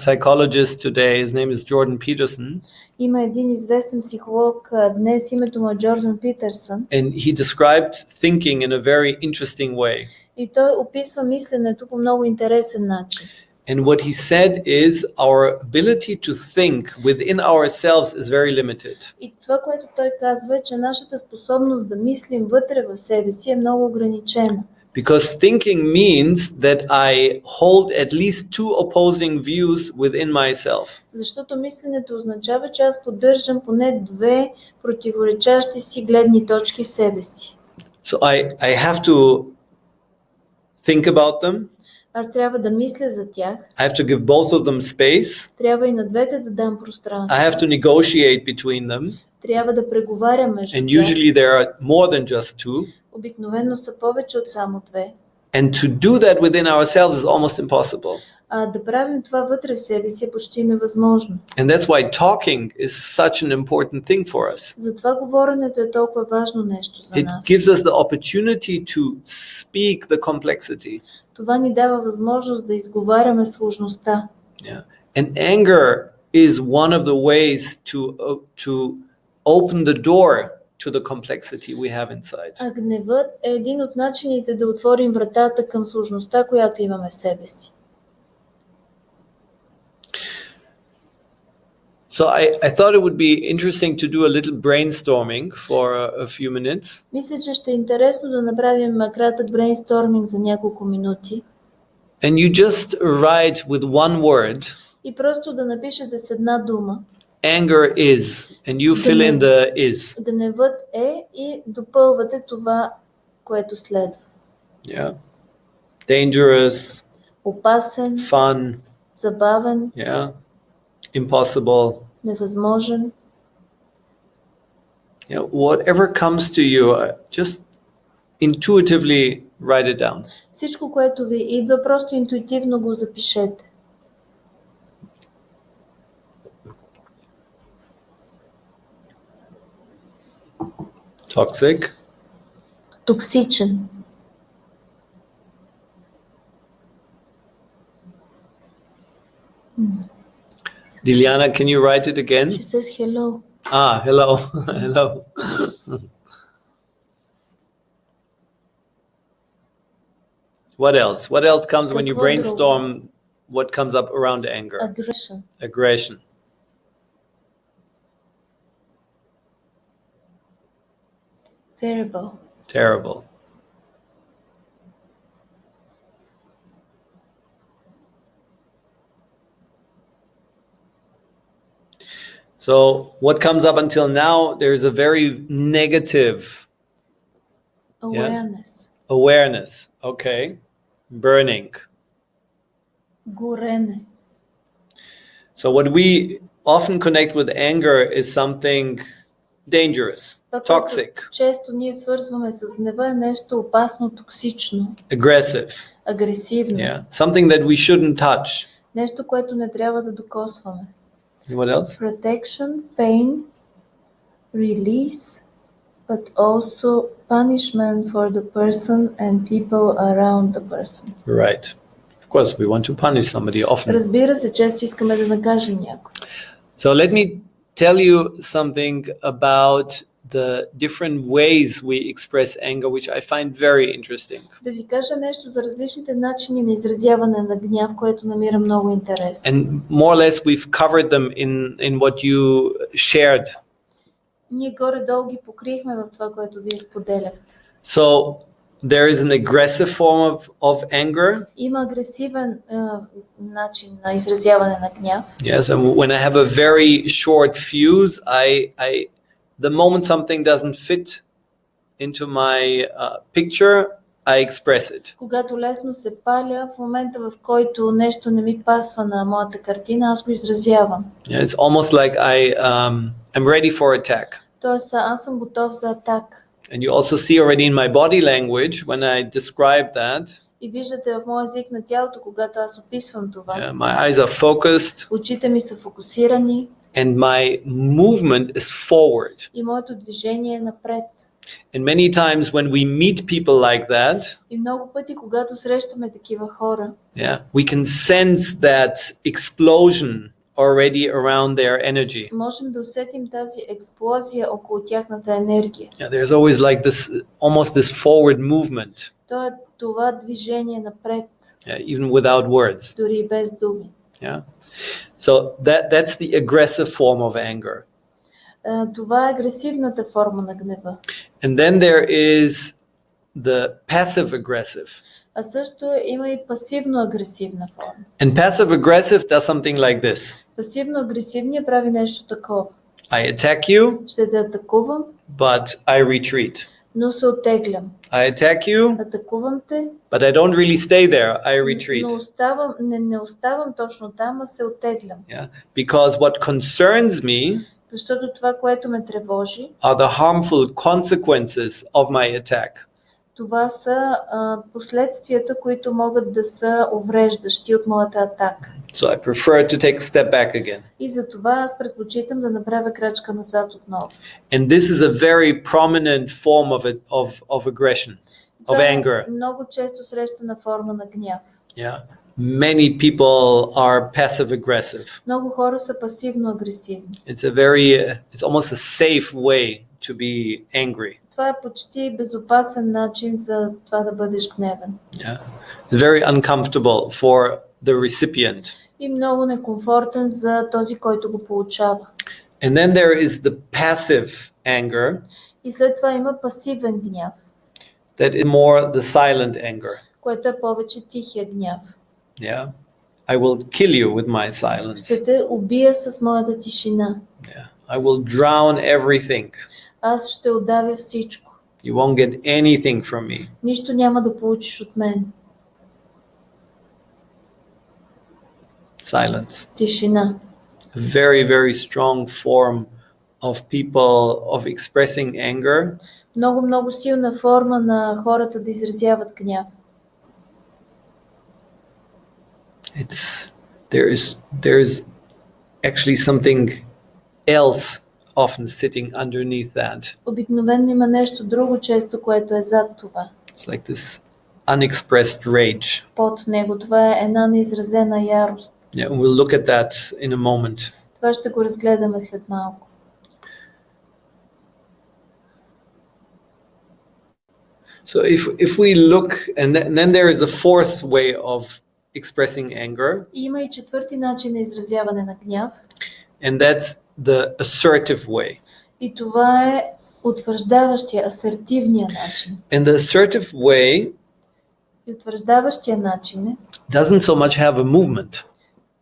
psychologist today. His name is Jordan Peterson. Има един известен психолог днес, името му е Джордан Питърсън, And he described thinking in a very interesting way. и той описва мисленето по много интересен начин. And what he said is our ability to think within ourselves is very limited. И това, което той казва, е, че нашата способност да мислим вътре в себе си е много ограничена. Because thinking means that I hold at least two opposing views within myself. Защото мисленето означава, че аз поддържам поне две противоречащи си гледни точки в себе си. So I have to think about them. Аз трябва да мисля за тях, I have to give both of them space. трябва и на двете да дам пространство, I have to negotiate between them. трябва да преговарям между And тях. usually there are more than just two. Обикновено са повече от само две. And to do that within ourselves is almost impossible. А да правим това вътре в себе си е почти невъзможно. And that's why talking is such an important thing for us. Затова говоренето е толкова важно нещо за It нас. gives us the opportunity to speak the complexity. Това ни дава възможност да изговаряме сложността. Yeah. And anger is one of the ways to open the door to the complexity we have inside. А гневът е един от начините да отворим вратата към сложността, която имаме в себе си. So I thought it would be interesting to do a little brainstorming for a few minutes. Мисля, че ще е интересно да направим кратък брейнсторминг за няколко минути And you just write with one word, и просто да напишете с една дума. anger is, and you fill in the is. Гневът е и допълвате това, което следва. Yeah. Dangerous, Опасен, fun, забавен, yeah. Impossible, невъзможен, Whatever comes to you, just intuitively write it down. Всичко, което ви идва, просто интуитивно го запишете. Toxic. Токсичен. Liliana, can you write it again? She says hello. Hello. Hello. What else? What else comes when you Какво brainstorm? What comes up around anger? Aggression. Aggression. Terrible. Terrible. So what comes up until now, there's a very negative Awareness. Awareness. Okay. Burning. Горене. So what we often connect with anger is something dangerous, toxic, Често ние свързваме с гнева е нещо опасно, токсично, aggressive. агресивно. Yeah. Something that we shouldn't touch. Нещо, което не трябва да докосваме. What else? Protection, pain, release, but also punishment for the person and people around the person. Right. Of course, we want to punish somebody often. Разбира се, често искаме да накажем някой. So let me tell you something about the different ways we express anger, which I find very interesting. Да ви кажа нещо за различните начини на изразяване на гняв, което намирам много интересно. And more or less we've covered them in what you shared. Ние горе-долу ги покрихме в това, което вие споделяхте. So there is an aggressive form of anger. Има агресивен начин на изразяване на гняв. Yes, and when I have a very short fuse, the moment something doesn't fit into my picture, I express it. Когато лесно се паля, в момента в който нещо не ми пасва на моята картина, аз го изразявам. Yeah, it's almost like I'm ready for attack. Тоест, аз съм готов за атака. And you also see already in my body language when I describe that. И виждате в моя език на тялото, когато аз описвам това. Yeah, my eyes are focused. Очите ми са фокусирани. And my movement is forward. И моето движение е напред. And many times when we meet people like that, И много пъти, когато срещаме такива хора, we can sense that explosion already around their energy. можем да усетим тази експлозия около тяхната енергия. There's always like this, almost this forward movement. То е това движение напред. Even without words. Дори и без думи. So that's the aggressive form of anger. Това е агресивната форма на гнева. And then there is the passive aggressive. А също има и пасивно-агресивна форма. And passive aggressive does something like this. Пасивно-агресивният прави нещо такова. I attack you, Ще те атакувам, but I retreat. но се оттеглям. I attack you, Атакувам те, but I don't really stay there. I retreat. но не оставам точно там, а се оттеглям. Because what concerns me Защото това, което ме тревожи, are the harmful consequences of my attack. това са последствията, които могат да са увреждащи от моята атака. So I prefer to take a step back again. И за това аз предпочитам да направя крачка назад отново. And this is a very prominent form of aggression, of anger. Много често срещана форма на гняв. Many people are passive aggressive. Много хора са пасивно-агресивни. It's almost a safe way to be angry. Това е почти безопасен начин за това да бъдеш гневен. It's very uncomfortable for the recipient. И много некомфортен за този, който го получава. And then there is the passive anger. И след това има пасивен гняв. That is more the silent anger. Което е повече тихия гняв. I will kill you with my silence. Ще те убия с моята тишина. I will drown everything. Аз ще удавя всичко. You won't get anything from me. Нищо няма да получиш от мен. Silence. Тишина. A very, very strong form of people of expressing anger много силна форма на хората да изразяват гняв. There's actually something else often sitting underneath that. Обикновено има нещо друго често, което е зад това. It's like this unexpressed rage. Под него това е една неизразена ярост. Yeah, and we'll look at that in a moment. Това ще го разгледаме след малко. So if we look, and then there is a fourth way of expressing anger. И има и четвърти начин на изразяване на гняв. And that's the assertive way. И това е утвърждаващия, асертивния начин. And the assertive way И утвърждаващия начин е, doesn't so much have a movement.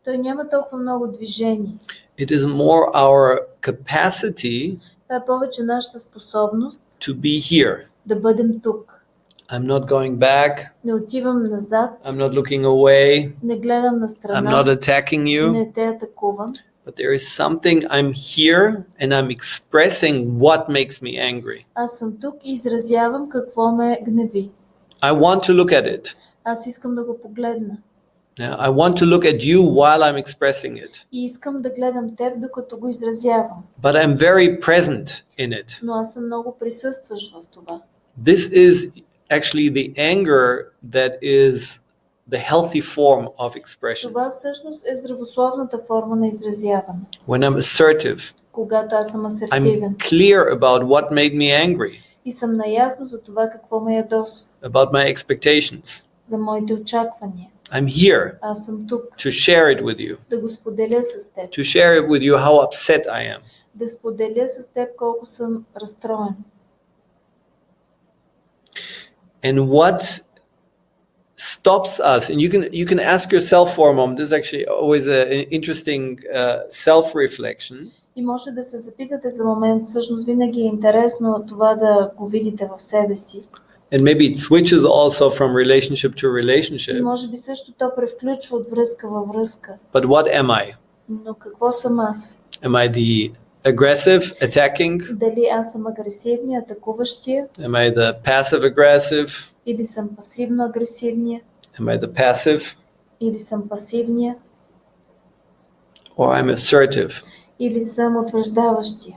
той няма толкова много движение. It is more our capacity Това е повече нашата способност to be here. да бъдем тук. I'm not going back. Не отивам назад, I'm not looking away. не гледам на I'm страна, not attacking you. не те атакувам. But there is something, I'm here and I'm expressing what makes me angry. Аз съм тук и изразявам какво ме гневи. I want to look at it. Аз искам да го погледна. Now, I want to look at you while I'm expressing it. И искам да гледам теб, докато го изразявам. But I'm very present in it. Но аз съм много присъстващ в това. This is actually the anger that is the healthy form of expression. Това всъщност е здравословната форма на изразяване. When I'm assertive, Когато аз съм асертивен I'm clear about what made me angry, и съм наясно за това какво ме ядосва, about my expectations. за моите очаквания. I'm here Аз съм тук to share it with you, да го споделя с теб. to share it with you how upset I am. Да споделя с теб колко съм разстроен. And what stops us, and you can ask yourself for a moment, this is actually always an interesting self-reflection. И може да се запитате за момент, всъщност винаги е интересно това да го видите в себе си. And maybe it switches also from relationship to И relationship. може би също то превключва от връзка във връзка. But what am I? Но какво съм аз? Am I the aggressive, attacking? Дали аз съм агресивния, атакуващия, Am I the passive aggressive? или съм пасивно агресивния, Am I the passive? или съм пасивния, Or I'm assertive? или съм утвърждаващия.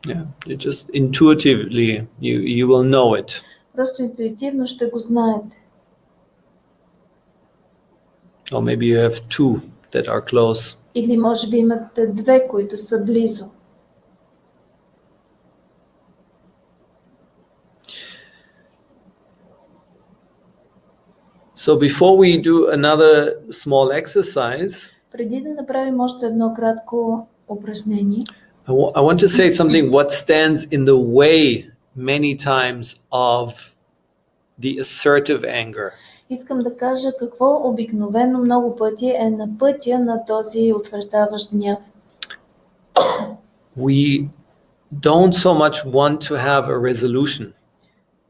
Yeah, you just intuitively, you will know it. Просто интуитивно ще го знаете. Or maybe you have two that are close. Или може би имате две, които са близо. So before we do another small exercise, Преди да направим още едно кратко упражнение, I want to say something what stands in the way many times of the assertive anger. искам да кажа какво обикновено много пъти е на пътя на този утвърждаващ гняв. We don't so much want to have a resolution.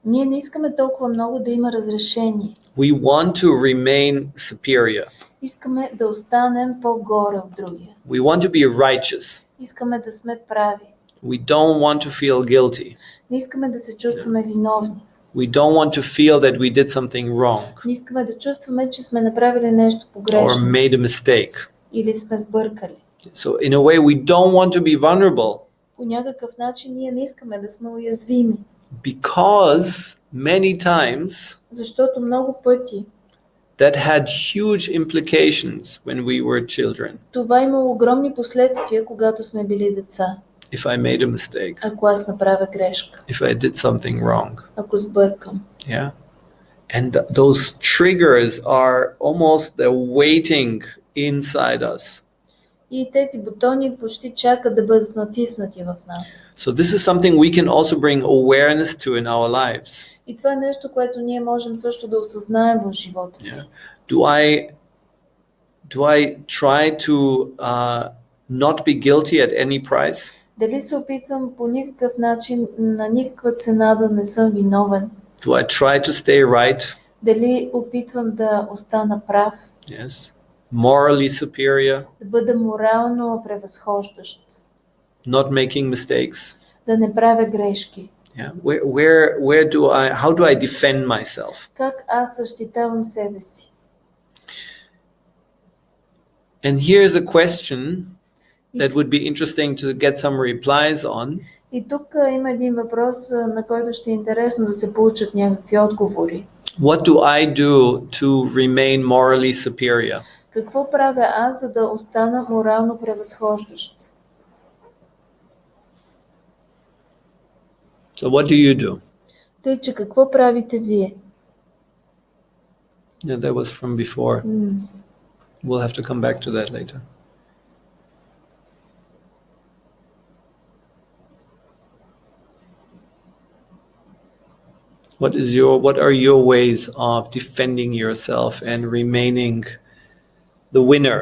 Ние не искаме толкова много да има разрешение. We want to remain superior. Искаме да останем по-горе от другия. We want to be righteous. Искаме да сме прави. We don't want to feel guilty. Не искаме да се чувстваме виновни. We don't want to feel that we did something wrong Не искаме да чувстваме, че сме направили нещо or погрешно made a mistake. или сме сбъркали. So in a way, we don't want to be vulnerable По някакъв начин ние не искаме да сме уязвими, because many times защото много пъти that had huge implications when we were children. това имало огромни последствия, когато сме били деца. If I made a mistake, Ако аз направя грешка, if I did something wrong, ако сбъркам. yeah? And those triggers are almost they're waiting inside us. И тези бутони почти чакат да бъдат натиснати в нас. So this is something we can also bring awareness to in our lives. И това е нещо, което ние можем също да осъзнаем в живота си. Yeah. Do I try to not be guilty at any price? Дали се опитвам по никакъв начин, на никаква цена да не съм виновен? Do I try to stay right? Дали опитвам да остана прав? Yes. Morally superior? Да бъда морално превъзхождащ? not making mistakes. Да не правя грешки. Yeah. How do I defend myself? Как аз защитавам себе си? And here's a question that would be interesting to get some replies on. И тук има един въпрос, на който ще е интересно да се получат някакви отговори. What do I do to remain morally superior? Какво правя аз, за да остана морално превъзхождащ? So what do you do? Тъй, че какво правите вие? Yeah, that was from before. We'll have to come back to that later. What are your ways of defending yourself and remaining the winner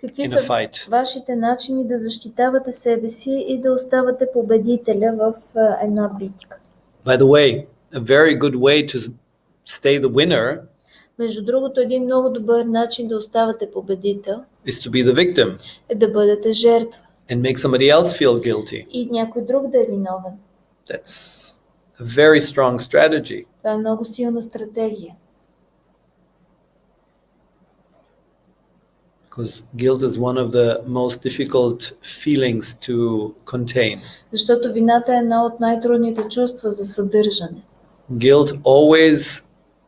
Какви in са a fight? вашите начини да защитавате себе си и да оставате победителя в една битка? By the way, a very good way to stay the winner Между другото, един много добър начин да оставате победител is to be the victim е да бъдете жертва and make somebody else feel guilty. и някой друг да е виновен. That's a very strong strategy. Това е много силна стратегия. Because guilt is one of the most difficult feelings to contain. Защото вината е едно от най-трудните чувства за съдържане. Guilt always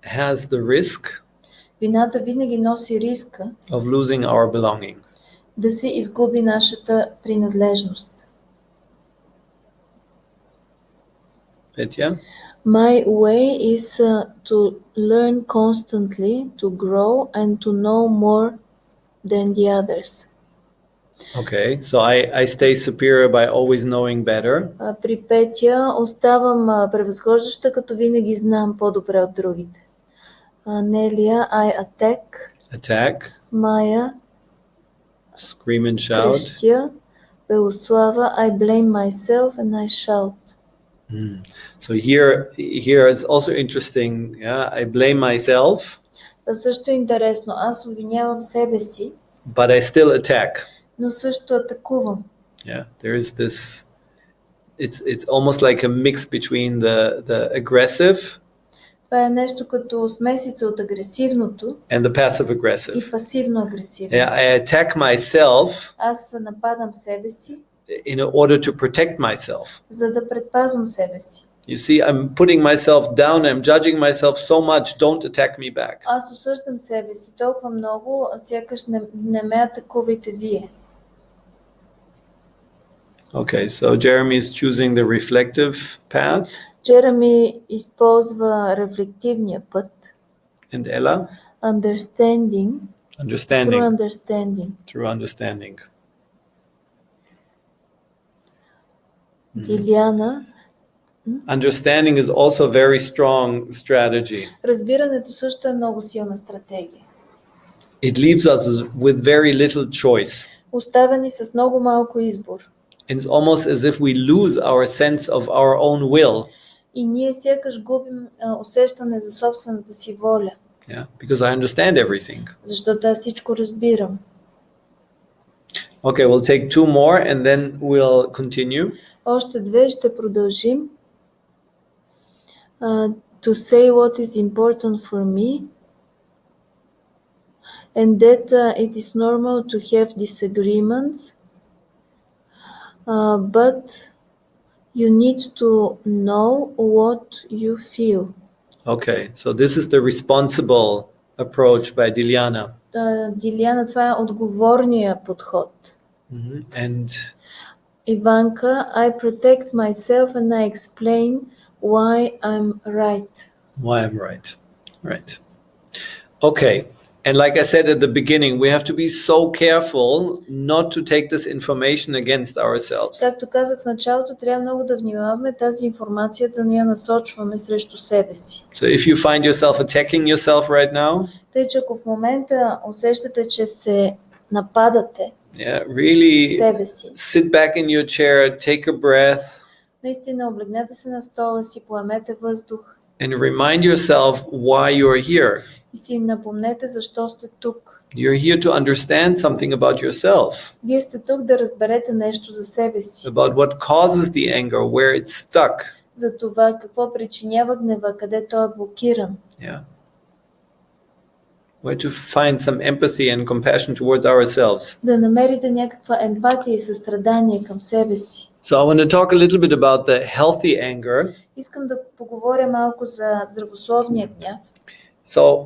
has the risk Вината винаги носи риска of losing our belonging. да се изгуби нашата принадлежност. Petya? My way is to learn constantly, to grow and to know more than the others. Okay, so I stay superior by always knowing better. При Петя оставам превъзхождаща, като винаги знам по-добре от другите. Нелия, I attack. Майя, Scream and shout. крещя. Белослава, I blame myself and I shout. So here it's also interesting. Yeah, I blame myself, Това също е интересно. Аз обвинявам себе си, but I still attack. но също атакувам. Yeah, there is this. It's almost like a mix between the aggressive Това е нещо като смесица от агресивното and the passive aggressive. и пасивно-агресивно. Yeah, I attack myself Аз нападам себе си, in order to protect myself. за да предпазвам себе си. You see, I'm putting myself down. I'm judging myself so much. Don't attack me back. Аз осъждам себе си толкова много, сякаш не ме атакувайте вие. Okay, so Jeremy is choosing the reflective path. Джереми използва рефлективния път. And Ella? Understanding. Understanding. Through understanding. Liliana? Understanding is also a very strong strategy. Разбирането също е много силна стратегия. It leaves us with very little choice. Оставя ни с много малко избор. It's almost as if we lose our sense of our own will. И ние сякаш губим усещане за собствената си воля. Yeah, because I understand everything. Защото аз всичко разбирам. Okay, we'll take two more and then we'll continue. Още две ще продължим. To say what is important for me and that it is normal to have disagreements, but you need to know what you feel. Okay, so this is the responsible approach by Diliana. Дилиана, това е отговорния подход. And Иванка, I protect myself and I explain why I'm right. Why I'm right. Right. Okay. And like I said at the beginning, we have to be so careful not to take this information against ourselves. Както казах в началото, трябва много да внимаваме тази информация да не я насочваме срещу себе си. So if you find yourself attacking yourself right now, тъй че ако в момента усещате, че се нападате really себе си, sit back in your chair, take a breath, наистина облегнете се на стола си, поемете въздух and remind yourself why you're here. И си напомнете защо сте тук. You're here to understand something about yourself, Вие сте тук да разберете нещо за себе си. about what causes the anger, where it's stuck. За това какво причинява гнева, къде той е блокиран. Yeah. Where to find some empathy and compassion towards ourselves. Да намерите някаква емпатия и състрадание към себе си. So I want to talk a little bit about the healthy anger. Искам да поговоря малко за здравословния гняв. So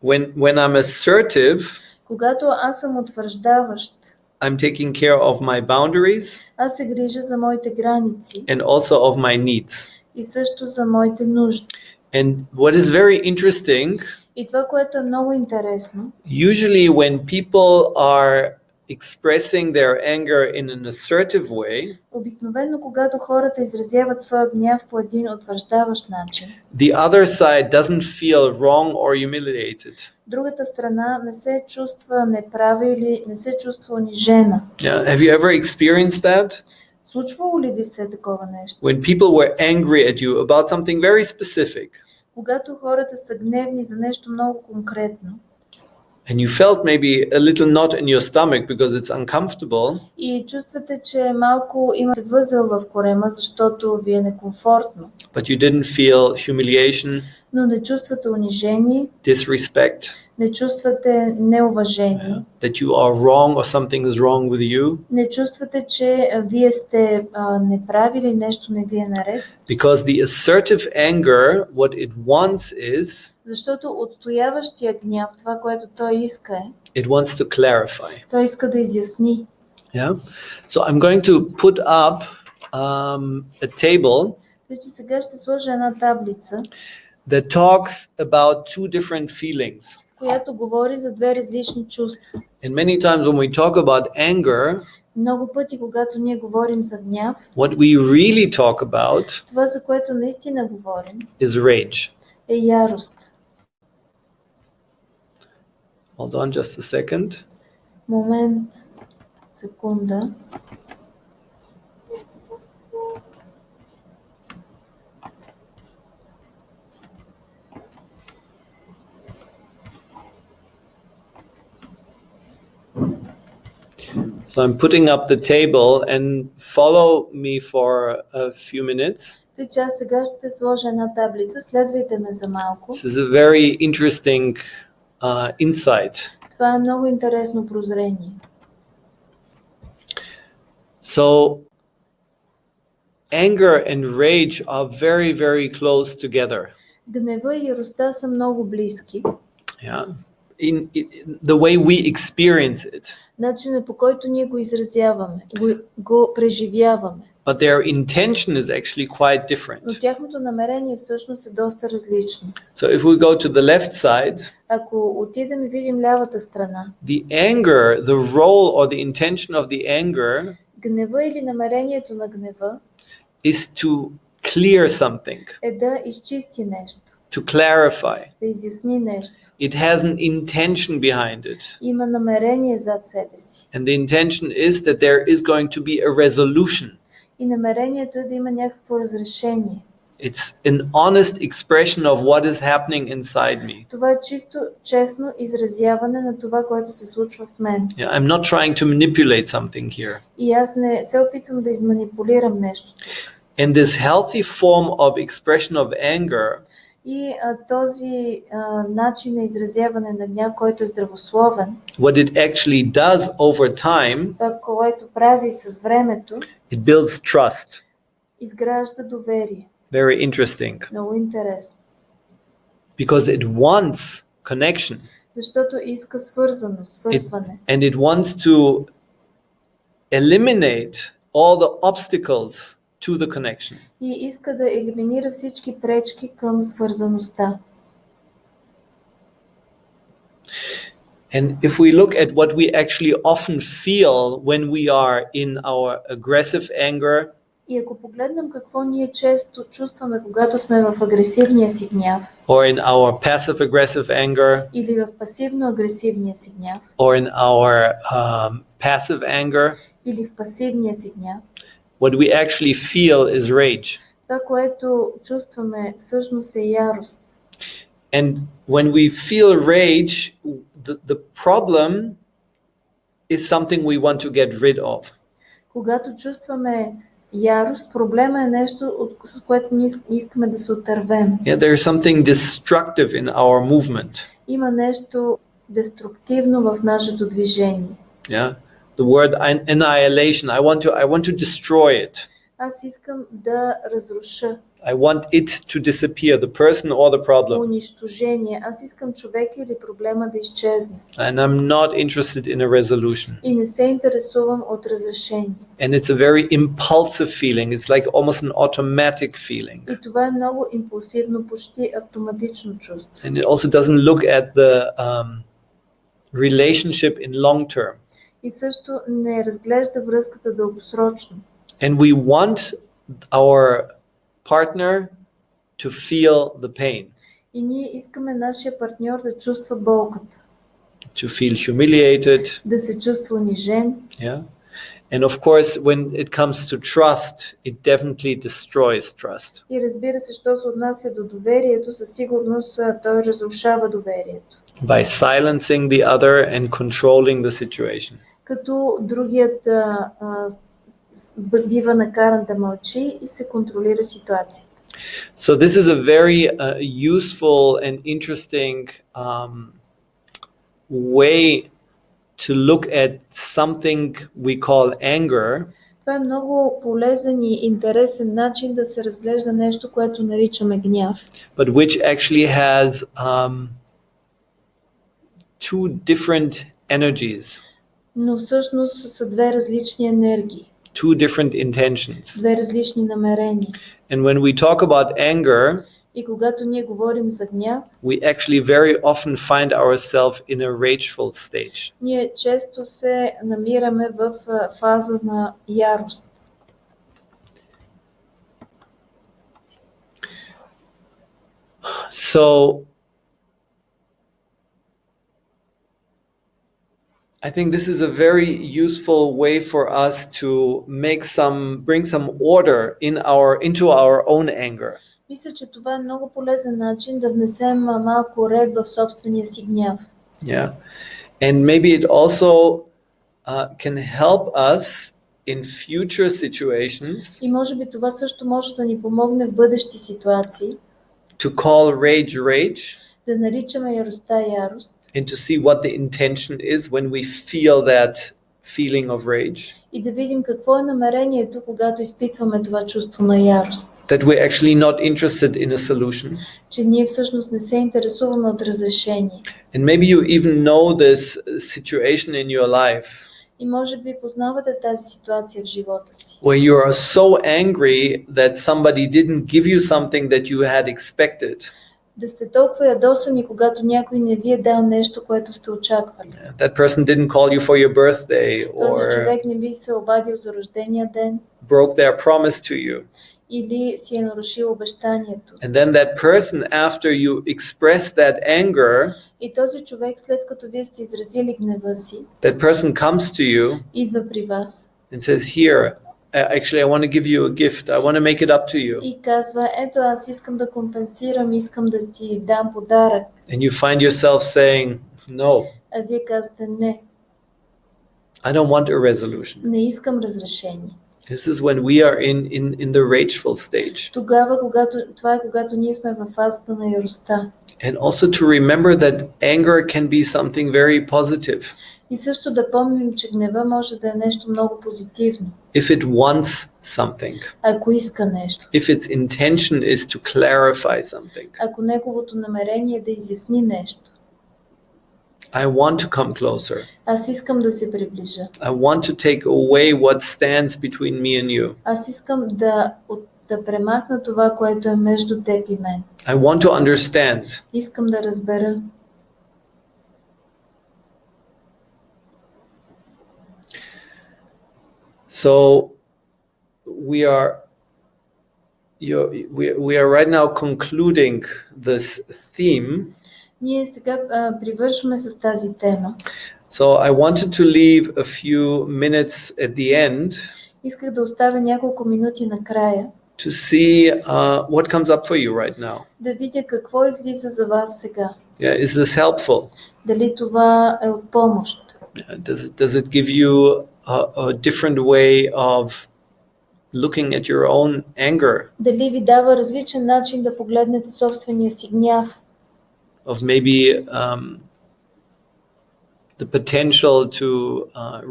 when I'm assertive, Когато аз съм утвърждаващ, I'm taking care of my boundaries аз се грижа за моите граници and also of my needs. и също за моите нужди. And what is very interesting, И това, което е много интересно, usually when people are expressing their anger in an assertive way, обикновено когато хората изразяват своя гняв по един утвърждаващ начин, the other side doesn't feel wrong or humiliated. другата страна не се чувства неправа или не се чувства унижена. Yeah. Have you ever experienced that? Случвало ли ви се такова нещо? When people were angry at you about something very specific, Когато хората са гневни за нещо много конкретно and you felt maybe a little knot in your stomach because it's uncomfortable, и чувствате, че малко имате възел в корема, защото ви е некомфортно, but you didn't feel humiliation, но не чувствате унижение, disrespect, не чувствате неуважение, that you are wrong or something is wrong with you, не чувствате, че вие сте неправили, нещо не ви е наред, because the assertive anger, what it wants is, защото отстояващия гняв, това, което той иска е, it wants to clarify. той иска да изясни. Yeah. So I'm going to put up a table Тъй, че сега ще сложа една таблица, that talks about two different feelings. която говори за две различни чувства. And many times when we talk about anger, Много пъти, когато ние говорим за гняв, what we really talk about това, за което наистина говорим, is rage. е ярост. Hold on just a second. Момент, секунда. So I'm putting up the table and follow me for a few minutes. Тъй, че аз сега ще сложа една таблица, следвайте ме за малко. This is a very interesting insight. Това е много интересно прозрение. So anger and rage are very, very close together. Гнева и яростта са много близки. Yeah. In the way we experience it. Начинът, по който ние го изразяваме, го преживяваме. But their intention is actually quite different. Но тяхното намерение всъщност е доста различно. So if we go to the left side, Ако отидем и видим лявата страна, the anger, the role or the intention of the anger гнева или намерението на гнева is to clear something, е да изчисти нещо, to clarify. да изясни нещо. It has an intention behind it. Има намерение зад себе си. And the intention is that there is going to be a resolution. И намерението е да има някакво разрешение. It's an honest expression of what is happening inside me. Това е чисто, честно изразяване на това, което се случва в мен. Yeah, I'm not trying to manipulate something here. И аз не се опитвам да изманипулирам нещо. And this healthy form of expression of anger И този начин на изразяване на гняв, който е здравословен, what it actually does over time, това, което прави с времето, it builds trust. изгражда доверие. Very interesting. Много интересно. Because it wants connection. Защото иска свързване. And it wants to eliminate all the obstacles to the connection. И иска да елиминира всички пречки към свързаността. And if we look at what we actually often feel when we are in our aggressive anger, И ако погледнем какво ние често чувстваме, когато сме в агресивния си гняв, or in our passive aggressive anger, или в пасивно-агресивния си гняв, or in our passive anger, или в пасивния си гняв, what we actually feel is rage. Това, което чувстваме, всъщност е ярост. And when we feel rage, the problem is something we want to get rid of. Когато чувстваме ярост, проблема е нещо, с което ние искаме да се отървем. Yeah, there is something destructive in our movement. Има нещо деструктивно в нашето движение. Yeah, the word annihilation. I want to destroy it. Аз искам да разруша. I want it to disappear, the person or the problem. Унищожение. Аз искам човека или проблема да изчезне. And I'm not interested in a resolution. И не се интересувам от разрешение. And it's a very impulsive feeling. It's like almost an automatic feeling. И това е много импулсивно, почти автоматично чувство. And it also doesn't look at the relationship in long term. И също не разглежда връзката дългосрочно. And we want our partner to feel the pain. И ние искаме нашия партньор да чувства болката. To feel humiliated. Да се чувства унижен. Yeah. And of course, when it comes to trust, it definitely destroys trust. И разбира се, що се отнася до доверието, със сигурност той разрушава доверието. By silencing the other and controlling the situation. Като другият бива накаран да мълчи и се контролира ситуацията. So this is a very useful and interesting way to look at something we call anger. Това е много полезен и интересен начин да се разглежда нещо, което наричаме гняв. But which actually has two different energies. Но всъщност са две различни енергии. Two different intentions. Две различни намерения. And when we talk about anger, и когато ние говорим за гняв, we actually very often find ourselves in a rageful stage. Ние често се намираме в фаза на ярост. So I think this is a very useful way for us to bring some order into our own anger. Мисля, че това е много полезен начин да внесем малко ред в собствения си гняв. Yeah. And maybe it also can help us in future situations. И може би това също може да ни помогне в бъдещи ситуации. To call rage. Да наричаме яростта ярост. And to see what the intention is when we feel that feeling of rage. И да видим какво е намерението, когато изпитваме това чувство на ярост. That we're actually not interested in a solution. Че ние всъщност не се интересуваме от разрешение. And maybe you even know this situation in your life. И може би познавате тази ситуация в живота си. Where you are so angry that somebody didn't give you something that you had expected. Да сте толкова ядосани, когато някой не ви е дал нещо, което сте очаквали. That person didn't call you for your birthday Този човек не ви се обадил за рождения ден. Broke their promise to you. Или си е нарушил обещанието. And then that person, after you express that anger, и този човек, след като вие сте изразили гнева си, that person comes to you идва при вас and says, here, actually I want to give you a gift. I want to make it up to you. И казва, ето аз искам да компенсирам, искам да ти дам подарък. And you find yourself saying, no. А вие казвате, не. I don't want a resolution. Не искам разрешение. This is when we are in the rageful stage. Тогава, когато ние сме във фазата на яростта. And also to remember that anger can be something very positive. И също да помним, че гнева може да е нещо много позитивно. If it wants something. Ако иска нещо. If its intention is to clarify something. Ако неговото намерение е да изясни нещо. I want to come closer. Аз искам да се приближа. I want to take away what stands between me and you. Аз искам да премахна това, което е между теб и мен. I want to understand. Искам да разбера. So we are right now concluding this theme. Ние сега привършваме с тази тема. So I wanted to leave a few minutes at the end. Исках да оставя няколко минути накрая. to see what comes up for you right now. Да видя какво излиза за вас сега. Yeah, is this helpful? Дали това е от помощ? Yeah, does it give you a different way of looking at your own anger? Дали ви дава различен начин да погледнете собствения си гняв? Of maybe the potential to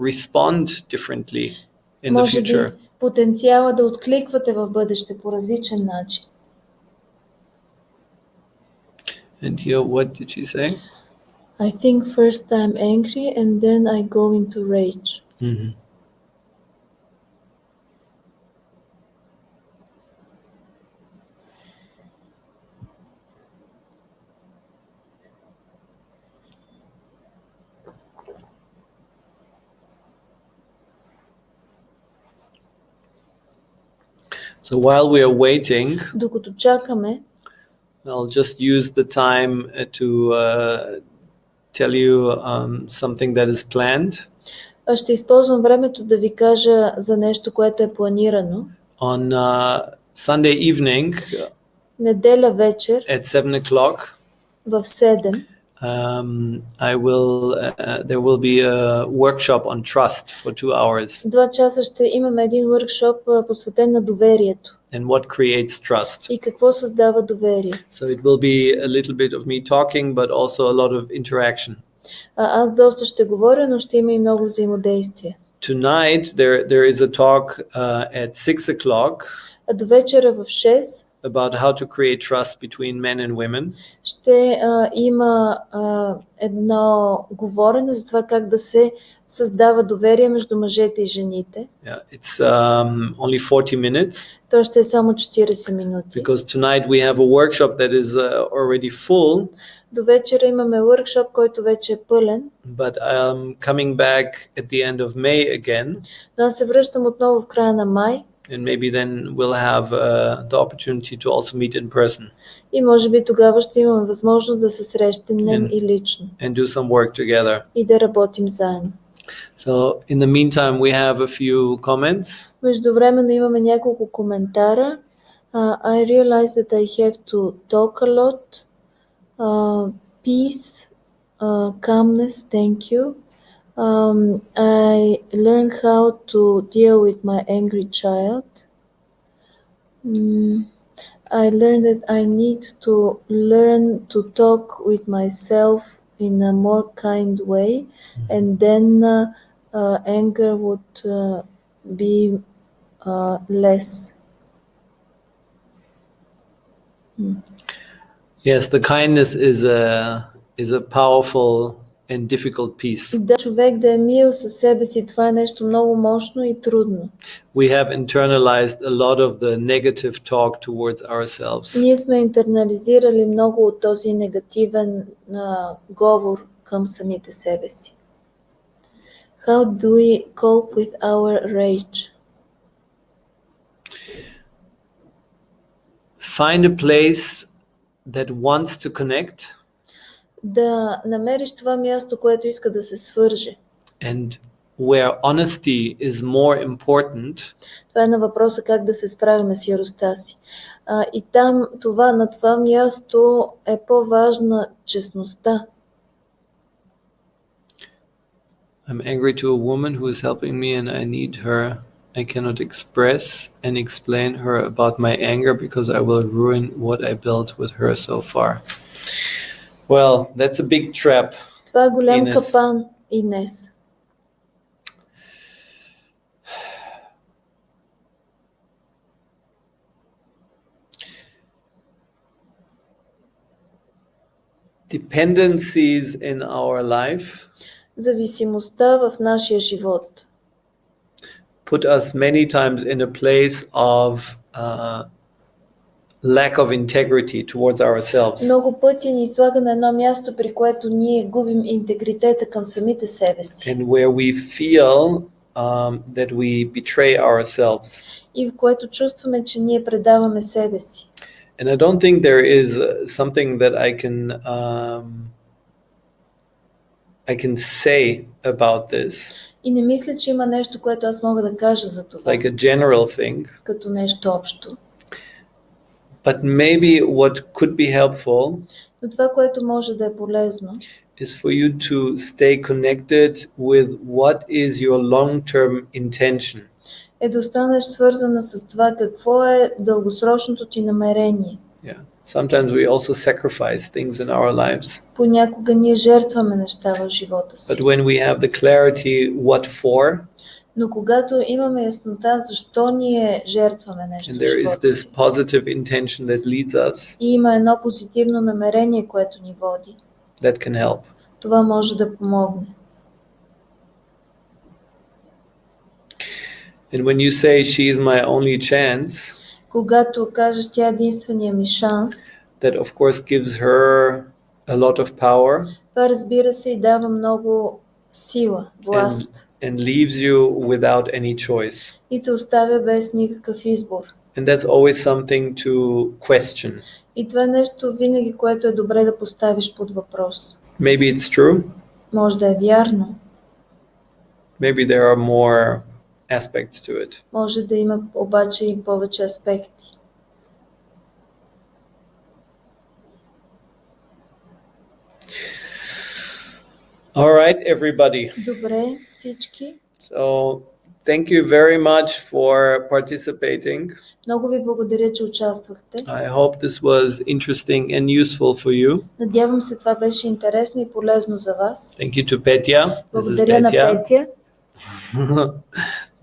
respond differently in the Може future. би потенциала да откликвате в бъдеще по различен начин. And here, what did she say? I think first I'm angry and then I go into rage. Mm-hmm. So while we are waiting, Докато чакаме, I'll just use the time to tell you something that is planned. ще използвам времето да ви кажа за нещо, което е планирано. On Sunday evening Неделя вечер at 7 o'clock, в 7 there will be a workshop on trust for 2 hours. 2 часа ще имаме един workshop посветен на доверието. And what creates trust? И какво създава доверие? So it will be a little bit of me talking, but also a lot of interaction. Аз доста ще говоря, но ще има и много взаимодействие. Tonight there is a talk at 6 o'clock. До вечера в 6 about how to create trust between men and women. Ще има едно говорене за това как да се създава доверие между мъжете и жените. Yeah, it's only 40 minutes. То ще е само 40 минути. Because tonight we have a workshop that is already full. До вечера имаме workshop, който вече е пълен. But coming back at the end of May again. Но аз се връщам отново в края на май. And maybe then we'll have the opportunity to also meet in person. И може би тогава ще имаме възможност да се срещнем и лично. And do some work together. И да работим заедно. So in the meantime we have a few comments. Междувременно имаме няколко коментара. I realize that I have to talk a lot. Peace, calmness, thank you. I learned how to deal with my angry child. I learned that I need to learn to talk with myself in a more kind way, and then anger would be less. Yes, the kindness is a powerful and difficult piece. Да, човек да е мил със себе си, това е нещо много мощно и трудно. We have internalized a lot of the negative talk towards ourselves. Ние сме интернализирали много от този негативен говор към самите себе си. How do we cope with our rage? Find a place that wants to connect. Да намериш това място, което иска да се свърже. And where honesty is more important. Това е на въпроса как да се справим с яростта си. И там на това място е по-важна честността. I'm angry to a woman who is helping me and I need her. I cannot express and explain her about my anger because I will ruin what I built with her so far. Well, that's a big trap. Това е голям Ines. капан, Инес. Dependencies in our life Зависимостта в нашия живот put us many times in a place of lack of integrity towards ourselves. много пъти ни слага на едно място, при което ние губим интегритета към самите себе си. And where we feel that we betray ourselves. И в което чувстваме, че ние предаваме себе си. And I don't think there is something that I can say about this. И не мисля, че има нещо, което аз мога да кажа за това. Like a general thing. Като нещо общо. But maybe what could be helpful Но това, което може да е полезно, is for you to stay connected with what is your long-term intention. е да останеш свързана с това какво е дългосрочното ти намерение. Yeah. Sometimes we also sacrifice things in our lives. Понякога ние жертваме неща в живота си. But when we have the clarity what for, Но когато имаме яснота защо ние жертваме нещо and в there is живота this си, positive intention that leads us, и има едно позитивно намерение, което ни води, that can help. това може да помогне. And when you say she is my only chance, Когато кажеш тя е единствения ми шанс, that of course gives her a lot of power това разбира се и дава много сила, власт and leaves you without any choice. и те оставя без никакъв избор. And that's always something to question. И това е нещо винаги, което е добре да поставиш под въпрос. Maybe it's true, Може да е вярно, maybe there are more aspects to it. може да има обаче и повече аспекти. All right, everybody. Добре, всички. So, thank you very much for participating. Много ви благодаря, че участвахте. I hope this was interesting and useful for you. Надявам се това беше интересно и полезно за вас. Thank you to Petya. This is Благодаря на Petya, Петя,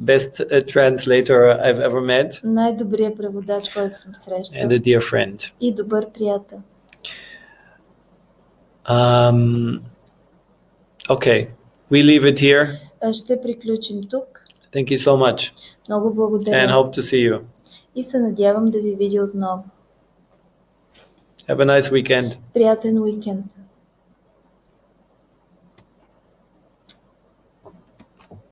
best translator I've ever met, най-добрият преводач, който съм срещал, and a dear friend. и добър приятел. Okay, we leave it here. Ще приключим тук. Thank you so much, Много and благодаря hope to see you. и се надявам да ви видя отново. Have a nice weekend. Приятен уикенд!